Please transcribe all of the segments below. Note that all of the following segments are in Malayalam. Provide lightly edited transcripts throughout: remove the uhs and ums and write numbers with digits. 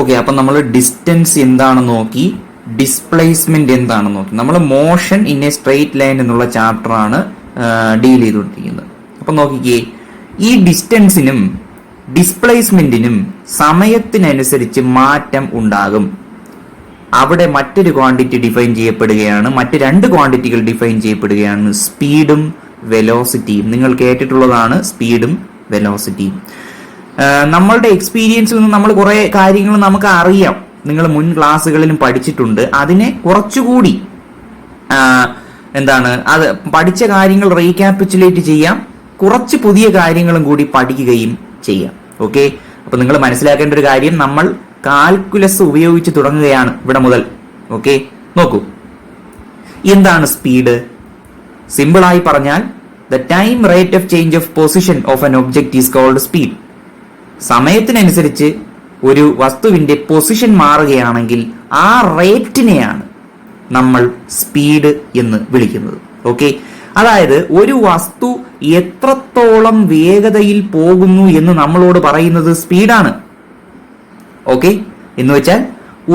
ഓക്കെ, അപ്പൊ നമ്മൾ ഡിസ്റ്റൻസ് എന്താണെന്ന് നോക്കി, ഡിസ്പ്ലേസ്മെന്റ് എന്താണെന്ന് നോക്കി. നമ്മൾ motion in A straight line എന്നുള്ള ചാപ്റ്റർ ആണ് ഡീൽ ചെയ്തുകൊണ്ടിരിക്കുന്നത്. അപ്പൊ നോക്കിക്കേ, ഈ ഡിസ്റ്റൻസിനും ഡിസ്പ്ലേസ്മെന്റിനും സമയത്തിനനുസരിച്ച് മാറ്റം ഉണ്ടാകും. അവിടെ മറ്റൊരു ക്വാണ്ടിറ്റി ഡിഫൈൻ ചെയ്യപ്പെടുകയാണ്, മറ്റ് രണ്ട് ക്വാണ്ടിറ്റികൾ ഡിഫൈൻ ചെയ്യപ്പെടുകയാണ്, സ്പീഡും വെലോസിറ്റിയും. നിങ്ങൾ കേട്ടിട്ടുള്ളതാണ് സ്പീഡും വെലോസിറ്റിയും. നമ്മളുടെ എക്സ്പീരിയൻസിൽ നിന്ന് നമ്മൾ കുറെ കാര്യങ്ങൾ നമുക്ക് അറിയാം, നിങ്ങൾ മുൻ ക്ലാസ്സുകളിലും പഠിച്ചിട്ടുണ്ട്. അതിനെ കുറച്ചുകൂടി അത് പഠിച്ച കാര്യങ്ങൾ റീക്യാപിറ്റുലേറ്റ് ചെയ്യാം, കുറച്ച് പുതിയ കാര്യങ്ങളും കൂടി പഠിക്കുകയും ചെയ്യാം. ഓക്കെ, അപ്പൊ നിങ്ങൾ മനസ്സിലാക്കേണ്ട ഒരു കാര്യം, നമ്മൾ കാൽക്കുലസ് ഉപയോഗിച്ച് തുടങ്ങുകയാണ് ഇവിടെ മുതൽ. ഓക്കെ, നോക്കൂ, എന്താണ് സ്പീഡ്? സിമ്പിൾ ആയി പറഞ്ഞാൽ the time rate of change of position of an object is called speed. സമയത്തിനനുസരിച്ച് ഒരു വസ്തുവിന്റെ പൊസിഷൻ മാറുകയാണെങ്കിൽ ആ റേറ്റിനെയാണ് നമ്മൾ സ്പീഡ് എന്ന് വിളിക്കുന്നത്. ഓക്കെ, അതായത് ഒരു വസ്തു എത്രത്തോളം വേഗതയിൽ പോകുന്നു എന്ന് നമ്മളോട് പറയുന്നത് സ്പീഡാണ്. ഓക്കെ, എന്ന് വെച്ചാൽ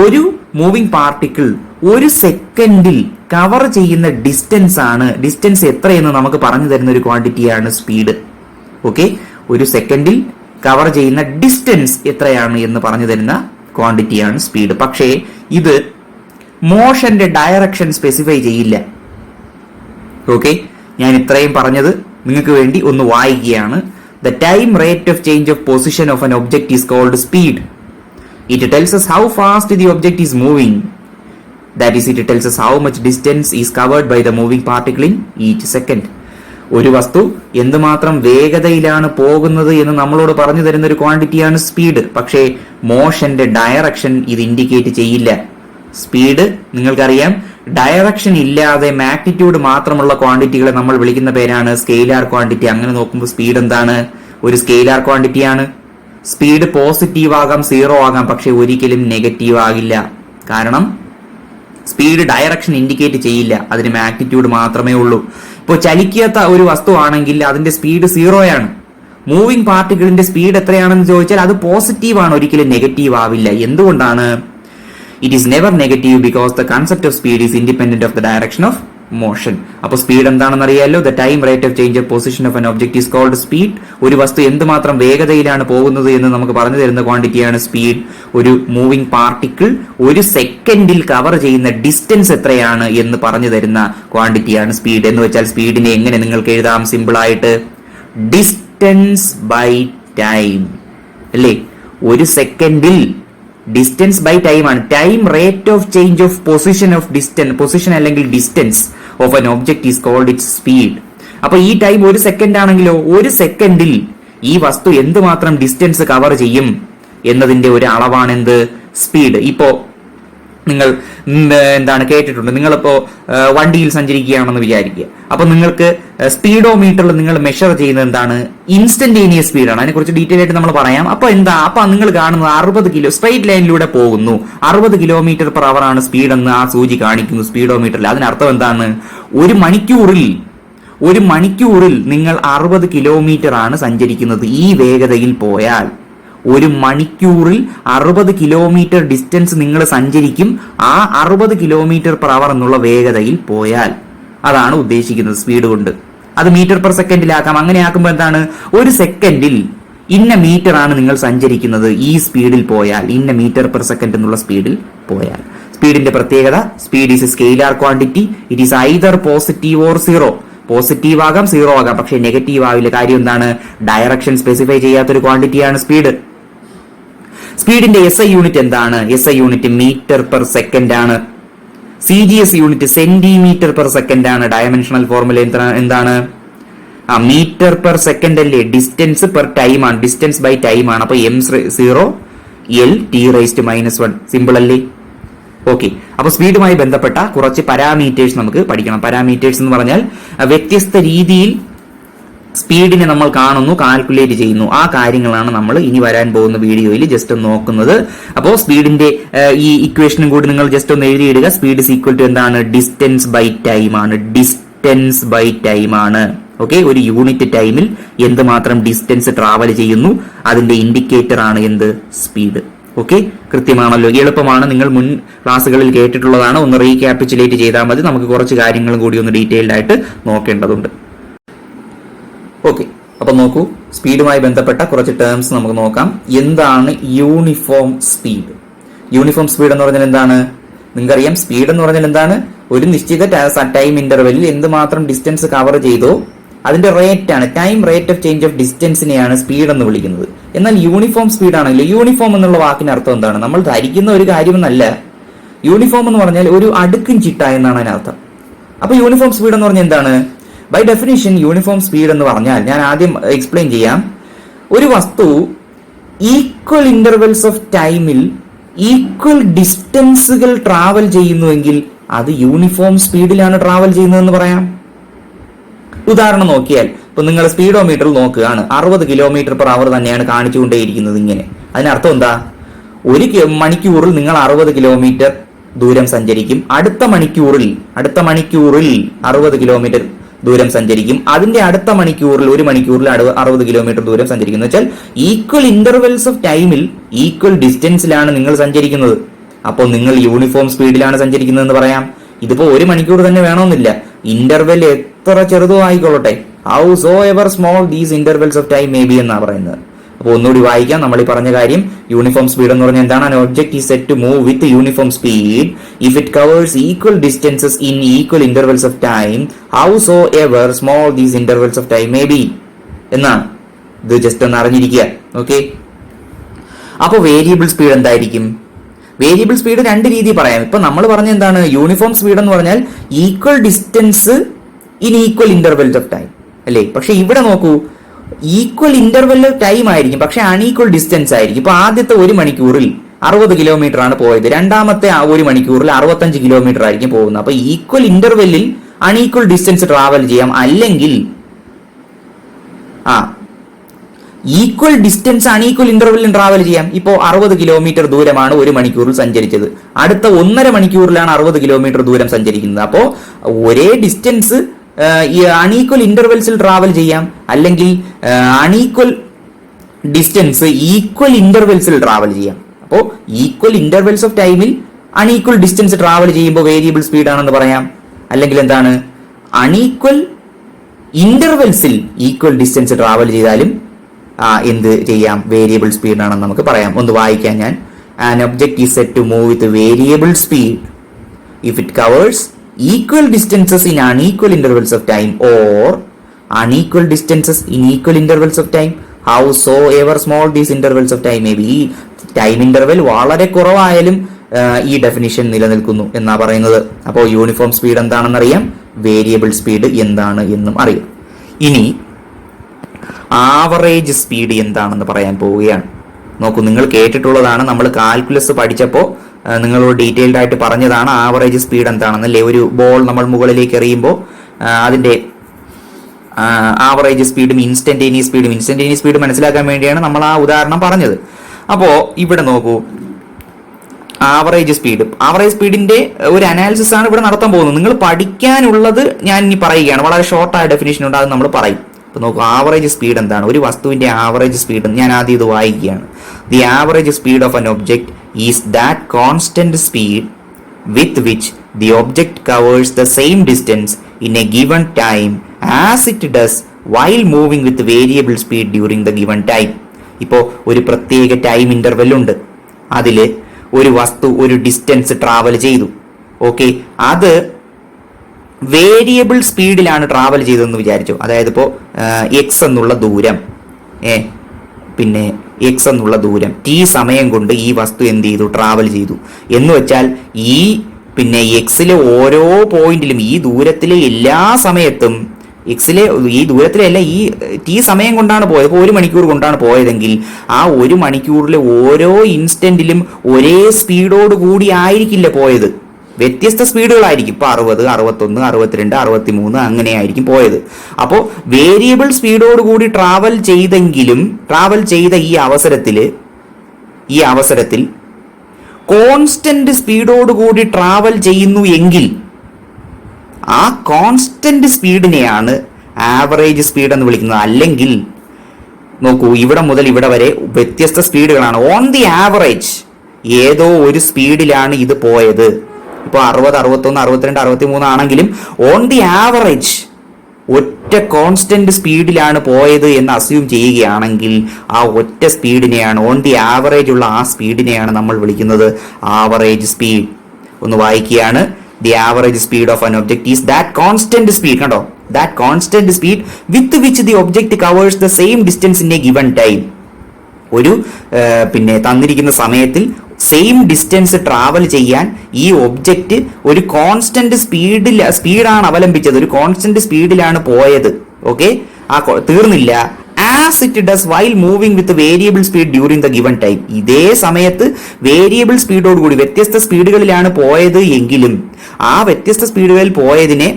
ഒരു മൂവിംഗ് പാർട്ടിക്കിൾ ഒരു സെക്കൻഡിൽ കവർ ചെയ്യുന്ന ഡിസ്റ്റൻസ് എത്രയെന്ന് നമുക്ക് പറഞ്ഞു തരുന്ന ഒരു ക്വാണ്ടിറ്റിയാണ് സ്പീഡ്. ഓക്കെ, ഒരു സെക്കൻഡിൽ കവർ ചെയ്യുന്ന ഡിസ്റ്റൻസ് എത്രയാണ് എന്ന് പറഞ്ഞു തരുന്ന ക്വാണ്ടിറ്റിയാണ് സ്പീഡ്. പക്ഷേ ഇത് മോഷന്റെ ഡയറക്ഷൻ സ്പെസിഫൈ ചെയ്യില്ല. ഓക്കെ, ഞാൻ ഇത്രയും പറഞ്ഞത് നിങ്ങൾക്ക് വേണ്ടി ഒന്ന് വായിക്കുകയാണ്. The time rate of change of position of an object is called speed. It tells us how fast the object is moving. That is, it tells us how much distance is covered by the moving particle in each second. ഒരു വസ്തു എന്തുമാത്രം വേഗതയിലാണ് പോകുന്നത് എന്ന് നമ്മളോട് പറഞ്ഞു തരുന്ന ഒരു ക്വാണ്ടിറ്റിയാണ് സ്പീഡ്. പക്ഷേ മോഷന്റെ ഡയറക്ഷൻ ഇത് ഇൻഡിക്കേറ്റ് ചെയ്യില്ല. സ്പീഡ് നിങ്ങൾക്കറിയാം, ഡയറക്ഷൻ ഇല്ലാതെ മാഗ്നിറ്റ്യൂഡ് മാത്രമുള്ള ക്വാണ്ടിറ്റികളെ നമ്മൾ വിളിക്കുന്ന പേരാണ് സ്കെയിലാർ ക്വാണ്ടിറ്റി. അങ്ങനെ നോക്കുമ്പോൾ സ്പീഡ് എന്താണ്? ഒരു സ്കെയിലാർ ക്വാണ്ടിറ്റിയാണ്. സ്പീഡ് പോസിറ്റീവ് ആകാം, സീറോ ആകാം, പക്ഷെ ഒരിക്കലും നെഗറ്റീവ് ആകില്ല. കാരണം സ്പീഡ് ഡയറക്ഷൻ ഇൻഡിക്കേറ്റ് ചെയ്യില്ല, അതിന് മാഗ്നിറ്റ്യൂഡ് മാത്രമേ ഉള്ളൂ. ഇപ്പോൾ ചലിക്കാത്ത ഒരു വസ്തു ആണെങ്കിൽ അതിന്റെ സ്പീഡ് സീറോയാണ്. മൂവിംഗ് പാർട്ടിക്കിളിന്റെ സ്പീഡ് എത്രയാണെന്ന് ചോദിച്ചാൽ അത് പോസിറ്റീവ് ആണ്, ഒരിക്കലും നെഗറ്റീവ് ആവില്ല. എന്തുകൊണ്ടാണ്? It is never negative because the concept of speed is independent of the direction of motion. അപ്പൊ സ്പീഡ് എന്താണെന്ന് അറിയാലോ. The time rate of change of position of an object is called speed. ഒരു വസ്തു എന്തുമാത്രം വേഗതയിലാണ് പോകുന്നത് എന്ന് നമുക്ക് പറഞ്ഞു തരുന്ന ക്വാണ്ടിറ്റിയാണ് സ്പീഡ്. ഒരു മൂവിംഗ് പാർട്ടിക്കിൾ ഒരു സെക്കൻഡിൽ കവർ ചെയ്യുന്ന ഡിസ്റ്റൻസ് എത്രയാണ് എന്ന് പറഞ്ഞു തരുന്ന ക്വാണ്ടിറ്റിയാണ് സ്പീഡ്. എന്ന് വെച്ചാൽ സ്പീഡിനെ എങ്ങനെ നിങ്ങൾക്ക് എഴുതാം? സിമ്പിൾ ആയിട്ട് ഡിസ്റ്റൻസ് ബൈ ടൈം, അല്ലേ? ഒരു സെക്കൻഡിൽ ഡിസ്റ്റൻസ് ബൈ ടൈം ആണ്. Time rate of change of position അല്ലെങ്കിൽ distance of an object is called its speed. അപ്പൊ ഈ ടൈം ഒരു സെക്കൻഡ് ആണെങ്കിലോ, ഒരു സെക്കൻഡിൽ ഈ വസ്തു എന്തുമാത്രം ഡിസ്റ്റൻസ് കവർ ചെയ്യും എന്നതിന്റെ ഒരു അളവാണ് എന്ത്? സ്പീഡ്. ഇപ്പോ നിങ്ങൾ കേട്ടിട്ടുണ്ട്, നിങ്ങളിപ്പോ വണ്ടിയിൽ സഞ്ചരിക്കുകയാണെന്ന് വിചാരിക്കുക. അപ്പൊ നിങ്ങൾക്ക് സ്പീഡോമീറ്ററിൽ നിങ്ങൾ മെഷർ ചെയ്യുന്നത് എന്താണ്? ഇൻസ്റ്റന്റേനിയസ് സ്പീഡാണ്. അതിനെക്കുറിച്ച് ഡീറ്റെയിൽ ആയിട്ട് നമ്മൾ പറയാം. അപ്പൊ നിങ്ങൾ കാണുന്നത് 60 സ്ട്രെയിറ്റ് ലൈനിലൂടെ പോകുന്നു, 60 കിലോമീറ്റർ പെർ അവർ ആണ് സ്പീഡ് എന്ന് ആ സൂചി കാണിക്കുന്നു സ്പീഡോമീറ്ററിൽ. അതിനർത്ഥം എന്താണ്? ഒരു മണിക്കൂറിൽ നിങ്ങൾ 60 കിലോമീറ്റർ ആണ് സഞ്ചരിക്കുന്നത്. ഈ വേഗതയിൽ പോയാൽ ഒരു മണിക്കൂറിൽ 60 കിലോമീറ്റർ ഡിസ്റ്റൻസ് നിങ്ങൾ സഞ്ചരിക്കും, ആ 60 കിലോമീറ്റർ പെർ അവർ എന്നുള്ള വേഗതയിൽ പോയാൽ. അതാണ് ഉദ്ദേശിക്കുന്നത് സ്പീഡ് കൊണ്ട്. അത് മീറ്റർ പെർ സെക്കൻഡിലാക്കാം. അങ്ങനെ ആക്കുമ്പോൾ എന്താണ്? ഒരു സെക്കൻഡിൽ ഇന്ന മീറ്റർ ആണ് നിങ്ങൾ സഞ്ചരിക്കുന്നത്, ഈ സ്പീഡിൽ പോയാൽ, ഇന്ന മീറ്റർ പെർ സെക്കൻഡ് എന്നുള്ള സ്പീഡിൽ പോയാൽ. സ്പീഡിന്റെ പ്രത്യേകത, speed is a scalar quantity. It is either positive or zero. Positive ആകാം, സീറോ ആകാം, പക്ഷെ നെഗറ്റീവ് ആവില്ല. കാര്യം എന്താണ്? ഡയറക്ഷൻ സ്പെസിഫൈ ചെയ്യാത്തൊരു ക്വാണ്ടിറ്റിയാണ് സ്പീഡ്. സ്പീഡിന്റെ SI യൂണിറ്റ് എന്താണ്? SI unit metre per second ആണ്. CGS unit centimetre per second ആണ്. ഡയമെൻഷണൽ ഫോർമുല എന്താണ്? മീറ്റർ പെർ സെക്കൻഡ് അല്ലേ? ഡിസ്റ്റൻസ് പെർ ടൈം ആണ്, ഡിസ്റ്റൻസ് ബൈ ടൈം ആണ്. അപ്പൊ M0 L T⁻⁻1. സിമ്പിൾ അല്ലേ? ഓക്കെ, അപ്പൊ സ്പീഡുമായി ബന്ധപ്പെട്ട കുറച്ച് പാരാമീറ്റേഴ്സ് നമുക്ക് പഠിക്കണം. പാരാമീറ്റേഴ്സ് എന്ന് പറഞ്ഞാൽ വ്യത്യസ്ത രീതിയിൽ സ്പീഡിനെ നമ്മൾ കാണുന്നു, കാൽക്കുലേറ്റ് ചെയ്യുന്നു. ആ കാര്യങ്ങളാണ് നമ്മൾ ഇനി വരാൻ പോകുന്ന വീഡിയോയിൽ ജസ്റ്റ് ഒന്ന് നോക്കുന്നത്. അപ്പോൾ സ്പീഡിന്റെ ഈ ഇക്വേഷനും കൂടി നിങ്ങൾ ജസ്റ്റ് ഒന്ന് എഴുതിയിടുക. സ്പീഡ് ഈസ് ഈക്വൽ ടു എന്താണ്? ഡിസ്റ്റൻസ് ബൈ ടൈം ആണ്. ഡിസ്റ്റൻസ് ബൈ ടൈം ആണ്. ഓക്കെ, ഒരു യൂണിറ്റ് ടൈമിൽ എന്തുമാത്രം ഡിസ്റ്റൻസ് ട്രാവൽ ചെയ്യുന്നു അതിന്റെ ഇൻഡിക്കേറ്റർ ആണ് എന്ത്? സ്പീഡ്. ഓക്കെ, കൃത്യമാണല്ലോ, എളുപ്പമാണ്, നിങ്ങൾ മുൻ ക്ലാസ്സുകളിൽ കേട്ടിട്ടുള്ളതാണ്. ഒന്ന് റീക്യാപിച്ചുലേറ്റ് ചെയ്താൽ മതി. നമുക്ക് കുറച്ച് കാര്യങ്ങളും കൂടി ഒന്ന് ഡീറ്റെയിൽഡ് ആയിട്ട് നോക്കേണ്ടതുണ്ട്. ഓക്കെ, അപ്പൊ നോക്കൂ, സ്പീഡുമായി ബന്ധപ്പെട്ട കുറച്ച് ടേംസ് നമുക്ക് നോക്കാം. എന്താണ് യൂണിഫോം സ്പീഡ്? യൂണിഫോം സ്പീഡ് എന്ന് പറഞ്ഞാൽ എന്താണ്? നിങ്ങൾക്കറിയാം, സ്പീഡ് എന്ന് പറഞ്ഞാൽ എന്താണ്? ഒരു നിശ്ചിത ടൈം ഇന്റർവെല്ലിൽ എന്തുമാത്രം ഡിസ്റ്റൻസ് കവർ ചെയ്തോ അതിന്റെ റേറ്റ് ആണ്, time rate of change of ഡിസ്റ്റൻസിനെയാണ് സ്പീഡ് എന്ന് വിളിക്കുന്നത്. എന്നാൽ യൂണിഫോം സ്പീഡ് ആണെങ്കിൽ, യൂണിഫോം എന്നുള്ള വാക്കിന് അർത്ഥം എന്താണ്? നമ്മൾ ധരിക്കുന്ന ഒരു കാര്യമെന്നല്ല. യൂണിഫോം എന്ന് പറഞ്ഞാൽ ഒരു അടുക്കും ചിട്ട എന്നാണ് അതിനർത്ഥം. അപ്പൊ യൂണിഫോം സ്പീഡ് എന്ന് പറഞ്ഞാൽ എന്താണ്? ബൈ ഡെഫിനിഷൻ യൂണിഫോം സ്പീഡ് എന്ന് പറഞ്ഞാൽ, ഞാൻ ആദ്യം എക്സ്പ്ലെയിൻ ചെയ്യാം. ഒരു വസ്തു ഈക്വൽ ഇന്റർവെൽസ് ഓഫ് ടൈമിൽ ഈക്വൽ ഡിസ്റ്റൻസുകൾ ട്രാവൽ ചെയ്യുന്നുവെങ്കിൽ അത് യൂണിഫോം സ്പീഡിലാണ് ട്രാവൽ ചെയ്യുന്നതെന്ന് പറയാം. ഉദാഹരണം നോക്കിയാൽ, ഇപ്പൊ നിങ്ങൾ സ്പീഡോമീറ്ററിൽ നോക്കുകയാണ്, 60 km/h തന്നെയാണ് കാണിച്ചുകൊണ്ടേയിരിക്കുന്നത്. ഇങ്ങനെ അതിനർത്ഥം എന്താ? ഒരു മണിക്കൂറിൽ നിങ്ങൾ 60 കിലോമീറ്റർ ദൂരം സഞ്ചരിക്കും. അടുത്ത മണിക്കൂറിൽ 60 കിലോമീറ്റർ ദൂരം സഞ്ചരിക്കും. അതിന്റെ അടുത്ത മണിക്കൂറിൽ, ഒരു മണിക്കൂറിൽ 60 കിലോമീറ്റർ ദൂരം സഞ്ചരിക്കുന്നു വെച്ചാൽ ഈക്വൽ ഇന്റർവെൽസ് ഓഫ് ടൈമിൽ ഈക്വൽ ഡിസ്റ്റൻസിലാണ് നിങ്ങൾ സഞ്ചരിക്കുന്നത്. അപ്പോൾ നിങ്ങൾ യൂണിഫോം സ്പീഡിലാണ് സഞ്ചരിക്കുന്നത് എന്ന് പറയാം. ഇതിപ്പോ ഒരു മണിക്കൂർ തന്നെ വേണമെന്നില്ല, ഇന്റർവെൽ എത്ര ചെറുതോ ആയിക്കൊള്ളട്ടെ. How so ever small these intervals of time may be എന്നാ പറയുന്നത്. അപ്പോൾ ഒന്നുകൂടി വായിക്കാം നമ്മൾ ഈ പറഞ്ഞ കാര്യം. യൂണിഫോം സ്പീഡ് എന്ന് പറഞ്ഞാൽ എന്താണ്? An object is set to move with uniform speed if it covers equal distances in equal intervals of time, howsoever small these intervals of time may be എന്നാണ്. ഇത് ജസ്റ്റ് ഒന്ന് അറിഞ്ഞിരിക്കുക. ഓക്കെ, അപ്പോൾ വേരിയബിൾ സ്പീഡ് എന്തായിരിക്കും? വേരിയബിൾ സ്പീഡ് രണ്ട് രീതി പറയാം. ഇപ്പൊ നമ്മൾ പറഞ്ഞ എന്താണ്? യൂണിഫോം സ്പീഡ് എന്ന് പറഞ്ഞാൽ equal distance in equal intervals of time അല്ലേ? പക്ഷെ ഇവിടെ നോക്കൂ, ഈക്വൽ ഇന്റർവെൽ ടൈം ആയിരിക്കും, പക്ഷെ അൺഈക്വൽ ഡിസ്റ്റൻസ് ആയിരിക്കും. ഇപ്പൊ ആദ്യത്തെ ഒരു മണിക്കൂറിൽ 60 കിലോമീറ്റർ ആണ് പോയത്, രണ്ടാമത്തെ ഒരു മണിക്കൂറിൽ 65 കിലോമീറ്റർ ആയിരിക്കും പോകുന്നത്. അപ്പൊ ഈക്വൽ ഇന്റർവെല്ലിൽ അൺഈക്വൽ ഡിസ്റ്റൻസ് ട്രാവൽ ചെയ്യാം. അല്ലെങ്കിൽ ഈക്വൽ ഡിസ്റ്റൻസ് അൺഈക്വൽ ഇന്റർവെല്ലിൽ ട്രാവൽ ചെയ്യാം. ഇപ്പോൾ 60 കിലോമീറ്റർ ദൂരമാണ് ഒരു മണിക്കൂറിൽ സഞ്ചരിച്ചത്, അടുത്ത 1.5 മണിക്കൂറിലാണ് 60 കിലോമീറ്റർ ദൂരം സഞ്ചരിക്കുന്നത്. അപ്പോൾ ഒരേ ഡിസ്റ്റൻസ് ഈ അൺഈക്വൽ ഇന്റർവെൽസിൽ ട്രാവൽ ചെയ്യാം, അല്ലെങ്കിൽ അൺഈക്വൽ ഡിസ്റ്റൻസ് ഈക്വൽ ഇന്റർവെൽസിൽ ട്രാവൽ ചെയ്യാം. അപ്പോൾ ഈക്വൽ ഇന്റർവെൽസ് ഓഫ് ടൈമിൽ അൺഈക്വൽ ഡിസ്റ്റൻസ് ട്രാവൽ ചെയ്യുമ്പോൾ വേരിയബിൾ സ്പീഡ് ആണെന്ന് പറയാം. അല്ലെങ്കിൽ എന്താണ്? അൺഈക്വൽ ഇന്റർവെൽസിൽ ഈക്വൽ ഡിസ്റ്റൻസ് ട്രാവൽ ചെയ്താലും എന്ത് ചെയ്യാം? വേരിയബിൾ സ്പീഡ് ആണെന്ന് നമുക്ക് പറയാം. ഒന്ന് വായിക്കാൻ ഞാൻ. An object is set to move with variable speed if it covers equal distances in unequal intervals of time or unequal distances in equal intervals of time, howsoever small these intervals of time may be. Time interval വളരെ കുറവായാലും ഈ ഡെഫിനിഷൻ നിലനിൽക്കുന്നു എന്നാ പറയുന്നത്. അപ്പോൾ യൂണിഫോം സ്പീഡ് എന്താണെന്ന് അറിയാം, വേരിയബിൾ സ്പീഡ് എന്താണ് എന്നും അറിയാം. ഇനി ആവറേജ് സ്പീഡ് എന്താണെന്ന് പറയാൻ പോവുകയാണ്. നോക്കൂ, നിങ്ങൾ കേട്ടിട്ടുള്ളതാണ്, നമ്മൾ കാൽക്കുലസ് പഠിച്ചപ്പോൾ നിങ്ങളോട് ഡീറ്റെയിൽഡ് ആയിട്ട് പറഞ്ഞതാണ് ആവറേജ് സ്പീഡ് എന്താണെന്നല്ലേ. ഒരു ബോൾ നമ്മൾ മുകളിലേക്ക് എറിയുമ്പോൾ അതിന്റെ ആവറേജ് സ്പീഡും ഇൻസ്റ്റന്റേനിയസ് സ്പീഡ് മനസ്സിലാക്കാൻ വേണ്ടിയാണ് നമ്മൾ ആ ഉദാഹരണം പറഞ്ഞത്. അപ്പോൾ ഇവിടെ നോക്കൂ, ആവറേജ് സ്പീഡിന്റെ ഒരു അനാലിസിസ് ആണ് ഇവിടെ നടത്താൻ പോകുന്നത്. നിങ്ങൾ പഠിക്കാനുള്ളത് ഞാൻ ഇനി പറയുകയാണ്, വളരെ ഷോർട്ടായ ഡെഫിനിഷൻ ഉണ്ട്, അത് നമ്മൾ പറയും. അപ്പൊ നോക്കൂ, ആവറേജ് സ്പീഡ് എന്താണ്? ഒരു വസ്തുവിന്റെ ആവറേജ് സ്പീഡ് ഞാൻ ആദ്യം ഇത് വായിക്കുകയാണ്. The average speed of an object is that constant speed with which the object covers the same distance in a given time as it does while moving with variable speed during the given time. ഇപ്പോൾ ഒരു പ്രത്യേക ടൈം ഇന്റർവെൽ ഉണ്ട്, അതിൽ ഒരു വസ്തു ഒരു ഡിസ്റ്റൻസ് ട്രാവൽ ചെയ്തു. ഓക്കെ, അത് വേരിയബിൾ സ്പീഡിലാണ് ട്രാവൽ ചെയ്തതെന്ന് വിചാരിച്ചു. അതായത് ഇപ്പോൾ എക്സ് എന്നുള്ള ദൂരം പിന്നെ എക്സ് എന്നുള്ള ദൂരം ടി സമയം കൊണ്ട് ഈ വസ്തു എന്ത് ചെയ്തു? ട്രാവൽ ചെയ്തു എന്ന് വെച്ചാൽ ഈ പിന്നെ എക്സിലെ ഓരോ പോയിന്റിലും ഈ ദൂരത്തിലെ എല്ലാ സമയത്തും എക്സിലെ ഈ ദൂരത്തിലല്ല, ഈ ടി സമയം കൊണ്ടാണ് പോയത്. ഇപ്പോൾ 1 മണിക്കൂർ കൊണ്ടാണ് പോയതെങ്കിൽ ആ 1 മണിക്കൂറിലെ ഓരോ ഇൻസ്റ്റന്റിലും ഒരേ സ്പീഡോട് കൂടി ആയിരിക്കില്ല പോയത്, വ്യത്യസ്ത സ്പീഡുകളായിരിക്കും. ഇപ്പോൾ 60, 61, 62, 63 അങ്ങനെയായിരിക്കും പോയത്. അപ്പോൾ വേരിയബിൾ സ്പീഡോട് കൂടി ട്രാവൽ ചെയ്ത ഈ അവസരത്തിൽ കോൺസ്റ്റന്റ് സ്പീഡോട് കൂടി ട്രാവൽ ചെയ്യുന്നു എങ്കിൽ ആ കോൺസ്റ്റന്റ് സ്പീഡിനെയാണ് ആവറേജ് സ്പീഡ് എന്ന് വിളിക്കുന്നത്. അല്ലെങ്കിൽ നോക്കൂ, ഇവിടെ മുതൽ ഇവിടെ വരെ വ്യത്യസ്ത സ്പീഡുകളാണ്. ഓൺ ദി ആവറേജ് ഏതോ ഒരു സ്പീഡിലാണ് ഇത് പോയത്. ഇപ്പോൾ 60, 61, 62, 63 ആണെങ്കിലും ഓൺ ദി ആവറേജ് ഒറ്റ കോൺസ്റ്റന്റ് സ്പീഡിലാണ് പോയത് എന്ന് അസ്യൂം ചെയ്യുകയാണെങ്കിൽ ആ ഒറ്റ സ്പീഡിനെയാണ്, ഓൺ ദി ആവറേജ് ഉള്ള ആ സ്പീഡിനെയാണ് നമ്മൾ വിളിക്കുന്നത് ആവറേജ് സ്പീഡ്. ഒന്ന് വായിക്കുകയാണ്. The average speed of an object is that constant speed, കണ്ടോ, that constant speed with which the object covers the same distance in a given time. ഒരു തന്നിരിക്കുന്ന സമയത്തിൽ ഡിസ്റ്റൻസ് ട്രാവൽ ചെയ്യാൻ ഈ ഒബ്ജക്റ്റ് ഒരു കോൺസ്റ്റന്റ് സ്പീഡാണ് അവലംബിച്ചത്, ഒരു കോൺസ്റ്റന്റ് സ്പീഡിലാണ് പോയത്. ഓക്കെ, തീർന്നില്ല. As it does while moving with variable speed during the given time. ഇതേ സമയത്ത് വേരിയബിൾ സ്പീഡോടുകൂടി വ്യത്യസ്ത സ്പീഡുകളിലാണ് പോയത് എങ്കിലും ആ വ്യത്യസ്ത സ്പീഡുകളിൽ പോയതിനെ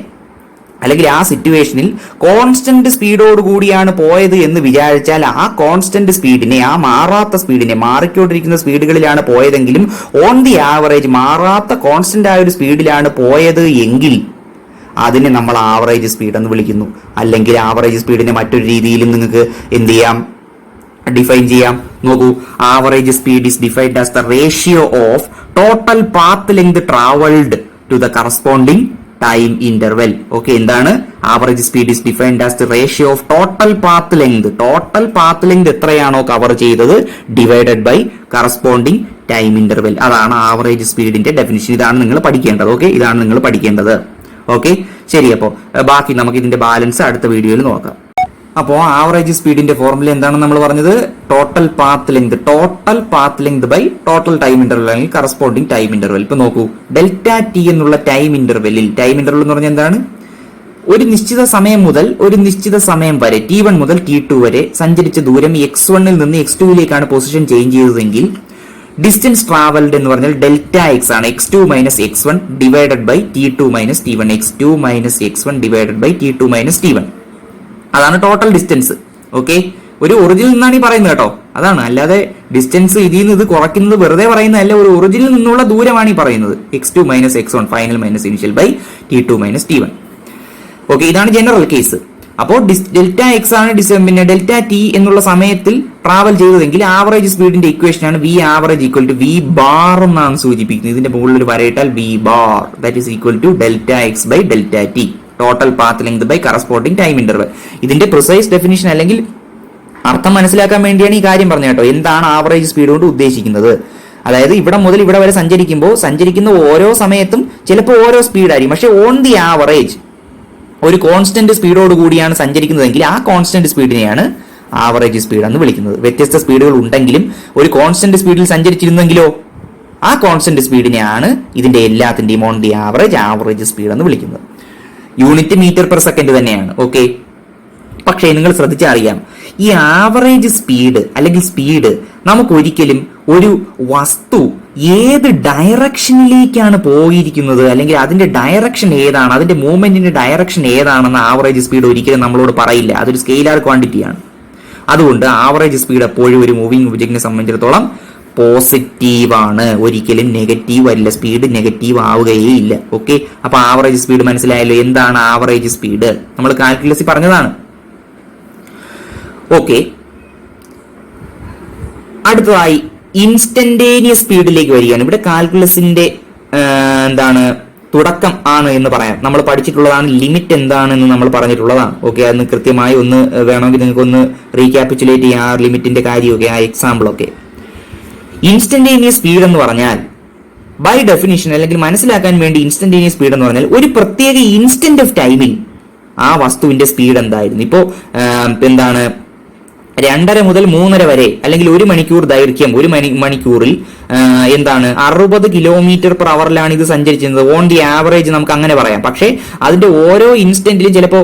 അല്ലെങ്കിൽ ആ സിറ്റുവേഷനിൽ കോൺസ്റ്റന്റ് സ്പീഡോട് കൂടിയാണ് പോയത് എന്ന് വിചാരിച്ചാൽ ആ കോൺസ്റ്റന്റ് സ്പീഡിനെ, ആ മാറാത്ത സ്പീഡിനെ, മാറിക്കൊണ്ടിരിക്കുന്ന സ്പീഡുകളിലാണ് പോയതെങ്കിലും ഓൺ ദി ആവറേജ് മാറാത്ത കോൺസ്റ്റന്റ് ആയ ഒരു സ്പീഡിലാണ് പോയത് എങ്കിൽ അതിനെ നമ്മൾ ആവറേജ് സ്പീഡ് എന്ന് വിളിക്കുന്നു. അല്ലെങ്കിൽ ആവറേജ് സ്പീഡിനെ മറ്റൊരു രീതിയിലും നിങ്ങൾക്ക് എന്ത് ചെയ്യാം, ഡിഫൈൻ ചെയ്യാം. നോക്കൂ, average speed is defined as the ratio of total path length travelled to the corresponding time interval. Okay, എന്താണ് average speed is defined as the ratio of total path length. Total path length എത്രയാണോ കവർ ചെയ്തത് divided by corresponding time interval. അതാണ് ആവറേജ് സ്പീഡിന്റെ ഡെഫിനിഷൻ. ഇതാണ് നിങ്ങൾ പഠിക്കേണ്ടത്. ഓക്കെ, ഇതാണ് നിങ്ങൾ പഠിക്കേണ്ടത്. ഓക്കെ, ശരി. അപ്പോൾ ബാക്കി നമുക്ക് ഇതിന്റെ ബാലൻസ് അടുത്ത വീഡിയോയിൽ നോക്കാം. അപ്പോൾ ആവറേജ് സ്പീഡിന്റെ ഫോർമുല എന്താണെന്ന് നമ്മൾ പറഞ്ഞത്, total path length by total time interval അല്ലെങ്കിൽ കറസ്പോണ്ടിങ് ടൈം ഇന്റർവെൽ. ഇപ്പൊ നോക്കൂ, ഡെൽറ്റ ടി എന്നുള്ള ടൈം ഇന്റർവെൽ എന്ന് പറഞ്ഞാൽ എന്താണ്, ഒരു നിശ്ചിത സമയം മുതൽ ഒരു നിശ്ചിത സമയം വരെ T1 മുതൽ T2 വരെ സഞ്ചരിച്ച ദൂരം x1 നിന്ന് x2ലേക്കാണ് പൊസിഷൻ ചേഞ്ച് ചെയ്തതെങ്കിൽ ഡിസ്റ്റൻസ് ട്രാവൽഡ് എന്ന് പറഞ്ഞാൽ ഡെൽറ്റ എക്സ് ആണ്, x2 - x1 divided by T2 - T1, x2 - x1 divided by T2 - T1. അതാണ് ടോട്ടൽ ഡിസ്റ്റൻസ്. ഓക്കെ, ഒരു ഒറിജിനിൽ നിന്നാണ് ഈ പറയുന്നത് കേട്ടോ, അതാണ്. അല്ലാതെ ഡിസ്റ്റൻസ് ഇതിൽ നിന്ന് ഇത് കുറയ്ക്കുന്നത് വെറുതെ പറയുന്നതല്ല, ഒരു ഒറിജിനിൽ നിന്നുള്ള ദൂരമാണ് ഈ പറയുന്നത്. x2 - x1 final minus initial by T2 - T1. Okay, ഇതാണ് ജനറൽ കേസ്. അപ്പോൾ ഡെൽറ്റ എക്സ് ആണ് ഡെൽറ്റ ടി എന്നുള്ള സമയത്തിൽ ട്രാവൽ ചെയ്തതെങ്കിൽ ആവറേജ് സ്പീഡിന്റെ ഇക്വേഷൻ ആണ് v average equal to v bar എന്നാണ് സൂചിപ്പിക്കുന്നത്. ഇതിന്റെ മുകളിൽ ഒരു വരയിട്ടാൽ v bar that is equal to delta x by delta t, total path length by corresponding time interval. ഇതിന്റെ പ്രിസൈസ് ഡെഫിനിഷൻ അല്ലെങ്കിൽ അർത്ഥം മനസ്സിലാക്കാൻ വേണ്ടിയാണ് ഈ കാര്യം പറഞ്ഞത് കേട്ടോ. എന്താണ് ആവറേജ് സ്പീഡ് കൊണ്ട് ഉദ്ദേശിക്കുന്നത്? അതായത് ഇവിടെ മുതൽ ഇവിടെ വരെ സഞ്ചരിക്കുന്ന ഓരോ സമയത്തും ചിലപ്പോൾ ഓരോ സ്പീഡായിരിക്കും, പക്ഷെ ഓൺ ദി ആവറേജ് ഒരു കോൺസ്റ്റന്റ് സ്പീഡോട് കൂടിയാണ് സഞ്ചരിക്കുന്നതെങ്കിൽ ആ കോൺസ്റ്റന്റ് സ്പീഡിനെയാണ് ആവറേജ് സ്പീഡ് എന്ന് വിളിക്കുന്നത്. വ്യത്യസ്ത സ്പീഡുകൾ ഉണ്ടെങ്കിലും ഒരു കോൺസ്റ്റന്റ് സ്പീഡിൽ സഞ്ചരിച്ചിരുന്നെങ്കിലോ ആ കോൺസ്റ്റന്റ് സ്പീഡിനെയാണ് ഇതിന്റെ എല്ലാത്തിന്റെയും ഓൺ ദി ആവറേജ് സ്പീഡ് എന്ന് വിളിക്കുന്നത്. യൂണിറ്റ് മീറ്റർ പെർ സെക്കൻഡ് തന്നെയാണ്. ഓക്കെ, പക്ഷേ നിങ്ങൾ ശ്രദ്ധിച്ചറിയാം, ഈ ആവറേജ് സ്പീഡ് അല്ലെങ്കിൽ സ്പീഡ് നമുക്ക് ഒരിക്കലും ഒരു വസ്തു ഏത് ഡയറക്ഷനിലേക്കാണ് പോയിരിക്കുന്നത് അല്ലെങ്കിൽ അതിന്റെ ഡയറക്ഷൻ ഏതാണ്, അതിന്റെ മൂവ്മെന്റിന്റെ ഡയറക്ഷൻ ഏതാണെന്ന് ആവറേജ് സ്പീഡ് ഒരിക്കലും നമ്മളോട് പറയില്ല. അതൊരു സ്കെയിലാർ ക്വാണ്ടിറ്റിയാണ്. അതുകൊണ്ട് ആവറേജ് സ്പീഡ് എപ്പോഴും ഒരു മൂവിംഗ് ഒബ്ജക്റ്റിനെ സംബന്ധിച്ചിടത്തോളം പോസിറ്റീവ് ആണ്, ഒരിക്കലും നെഗറ്റീവ് അല്ല. സ്പീഡ് നെഗറ്റീവ് ആവുകയേ ഇല്ല. ഓക്കെ, അപ്പൊ ആവറേജ് സ്പീഡ് മനസ്സിലായല്ലോ. എന്താണ് ആവറേജ് സ്പീഡ്? നമ്മൾ കാൽക്കുലസിൽ പറഞ്ഞതാണ്. ഓക്കെ, അടുത്തതായി ഇൻസ്റ്റന്റേനിയസ് സ്പീഡിലേക്ക് വരികയാണ്. ഇവിടെ കാൽക്കുലസിന്റെ തുടക്കം ആണ് എന്ന് പറയാം. നമ്മൾ പഠിച്ചിട്ടുള്ളതാണ് ലിമിറ്റ് എന്താണെന്ന് നമ്മൾ പറഞ്ഞിട്ടുള്ളതാണ്. ഓക്കെ, അന്ന് കൃത്യമായി ഒന്ന് വേണമെങ്കിൽ നിങ്ങൾക്ക് ഒന്ന് റീക്യാപിറ്റുലേറ്റ് ചെയ്യാം ആ ലിമിറ്റിന്റെ കാര്യമൊക്കെ, ആ എക്സാമ്പിൾ ഒക്കെ. ഇൻസ്റ്റന്റേനിയസ് സ്പീഡ് എന്ന് പറഞ്ഞാൽ ബൈ ഡെഫിനിഷൻ അല്ലെങ്കിൽ മനസ്സിലാക്കാൻ വേണ്ടി ഇൻസ്റ്റന്റേനിയസ് സ്പീഡ് എന്ന് പറഞ്ഞാൽ ഒരു പ്രത്യേക ഇൻസ്റ്റന്റ് ഓഫ് ടൈമിൽ ആ വസ്തുവിന്റെ സ്പീഡ് എന്തായിരുന്നു. ഇപ്പോ 2:30 മുതൽ 3:30 വരെ അല്ലെങ്കിൽ 1 മണിക്കൂർ ദൈർഘ്യം, 1 മണിക്കൂറിൽ 60 കിലോമീറ്റർ പെർ അവറിലാണ് ഇത് സഞ്ചരിച്ചിരുന്നത്. ഓൺ ദി ആവറേജ് നമുക്ക് അങ്ങനെ പറയാം. പക്ഷേ അതിന്റെ ഓരോ ഇൻസ്റ്റന്റിലും ചിലപ്പോൾ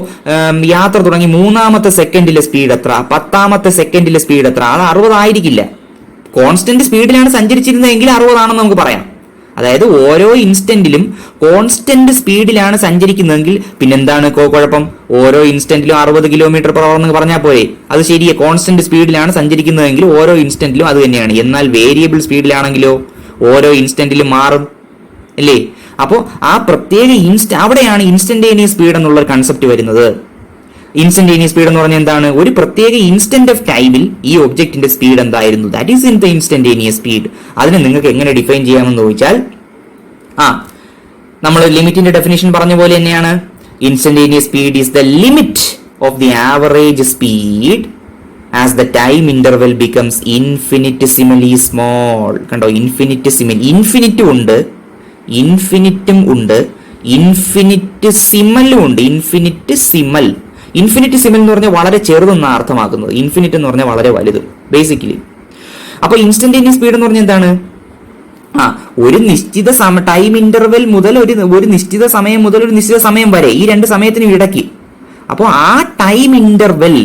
യാത്ര തുടങ്ങി 3-ാമത്തെ സെക്കൻഡിലെ സ്പീഡ് എത്ര, 10-ാമത്തെ സെക്കൻഡിലെ സ്പീഡ് എത്ര, അത് 60 ആയിരിക്കില്ല. കോൺസ്റ്റന്റ് സ്പീഡിലാണ് സഞ്ചരിച്ചിരുന്നതെങ്കിൽ 60 ആണെന്ന് നമുക്ക് പറയാം. അതായത് ഓരോ ഇൻസ്റ്റന്റിലും കോൺസ്റ്റന്റ് സ്പീഡിലാണ് സഞ്ചരിക്കുന്നതെങ്കിൽ പിന്നെന്താണ് കുഴപ്പം? ഓരോ ഇൻസ്റ്റന്റിലും 60 കിലോമീറ്റർ പെർ അവർ എന്ന് പറഞ്ഞാൽ പോരെ? അത് ശരിയെ, കോൺസ്റ്റന്റ് സ്പീഡിലാണ് സഞ്ചരിക്കുന്നതെങ്കിൽ ഓരോ ഇൻസ്റ്റന്റിലും അത് തന്നെയാണ്. എന്നാൽ വേരിയബിൾ സ്പീഡിലാണെങ്കിലോ ഓരോ ഇൻസ്റ്റന്റിലും മാറും അല്ലേ? അപ്പോൾ ആ പ്രത്യേക അവിടെയാണ് ഇൻസ്റ്റന്റേനിയസ് സ്പീഡ് എന്നുള്ള കൺസെപ്റ്റ് വരുന്നത്. ഇൻസ്റ്റന്റേനിയസ് സ്പീഡ് എന്ന് പറഞ്ഞാൽ എന്താണ്? ഒരു പ്രത്യേക ഇൻസ്റ്റന്റ് ഓഫ് ടൈമിൽ ഈ ഒബ്ജക്റ്റിന്റെ സ്പീഡ് എന്തായിരുന്നു? That is in the instantaneous speed. അതിനെ നിങ്ങൾക്ക് എങ്ങനെ ഡിഫൈൻ ചെയ്യാമെന്ന് ചോദിച്ചാൽ, നമ്മൾ ലിമിറ്റിന്റെ ഡെഫിനിഷൻ പറഞ്ഞ പോലെ തന്നെയാണ്. Instantaneous speed is the limit of the average speed as the time interval becomes infinitesimally small. കണ്ടോ, ഇൻഫിനിറ്റും ഉണ്ട്, ഇൻഫിനിറ്റും ഉണ്ട്, ഇൻഫിനിറ്റിസിമലും ഉണ്ട്. ഇൻഫിനിറ്റിസിമൽ എന്ന് പറഞ്ഞാൽ വളരെ ചെറുതെന്നാണ് അർത്ഥമാക്കുന്നത്. ഇൻഫിനിറ്റ് എന്ന് പറഞ്ഞാൽ വളരെ വലുത് ബേസിക്കലി. അപ്പൊ ഇൻസ്റ്റന്റേനിയസ് സ്പീഡ് എന്ന് പറഞ്ഞാൽ എന്താണ്? ഒരു നിശ്ചിത ടൈം ഇന്റർവെൽ മുതൽ ഒരു നിശ്ചിത സമയം മുതൽ ഒരു നിശ്ചിത സമയം വരെ, ഈ രണ്ട് സമയത്തിന് ഇടയ്ക്ക്. അപ്പോൾ ആ ടൈം ഇന്റർവെൽ,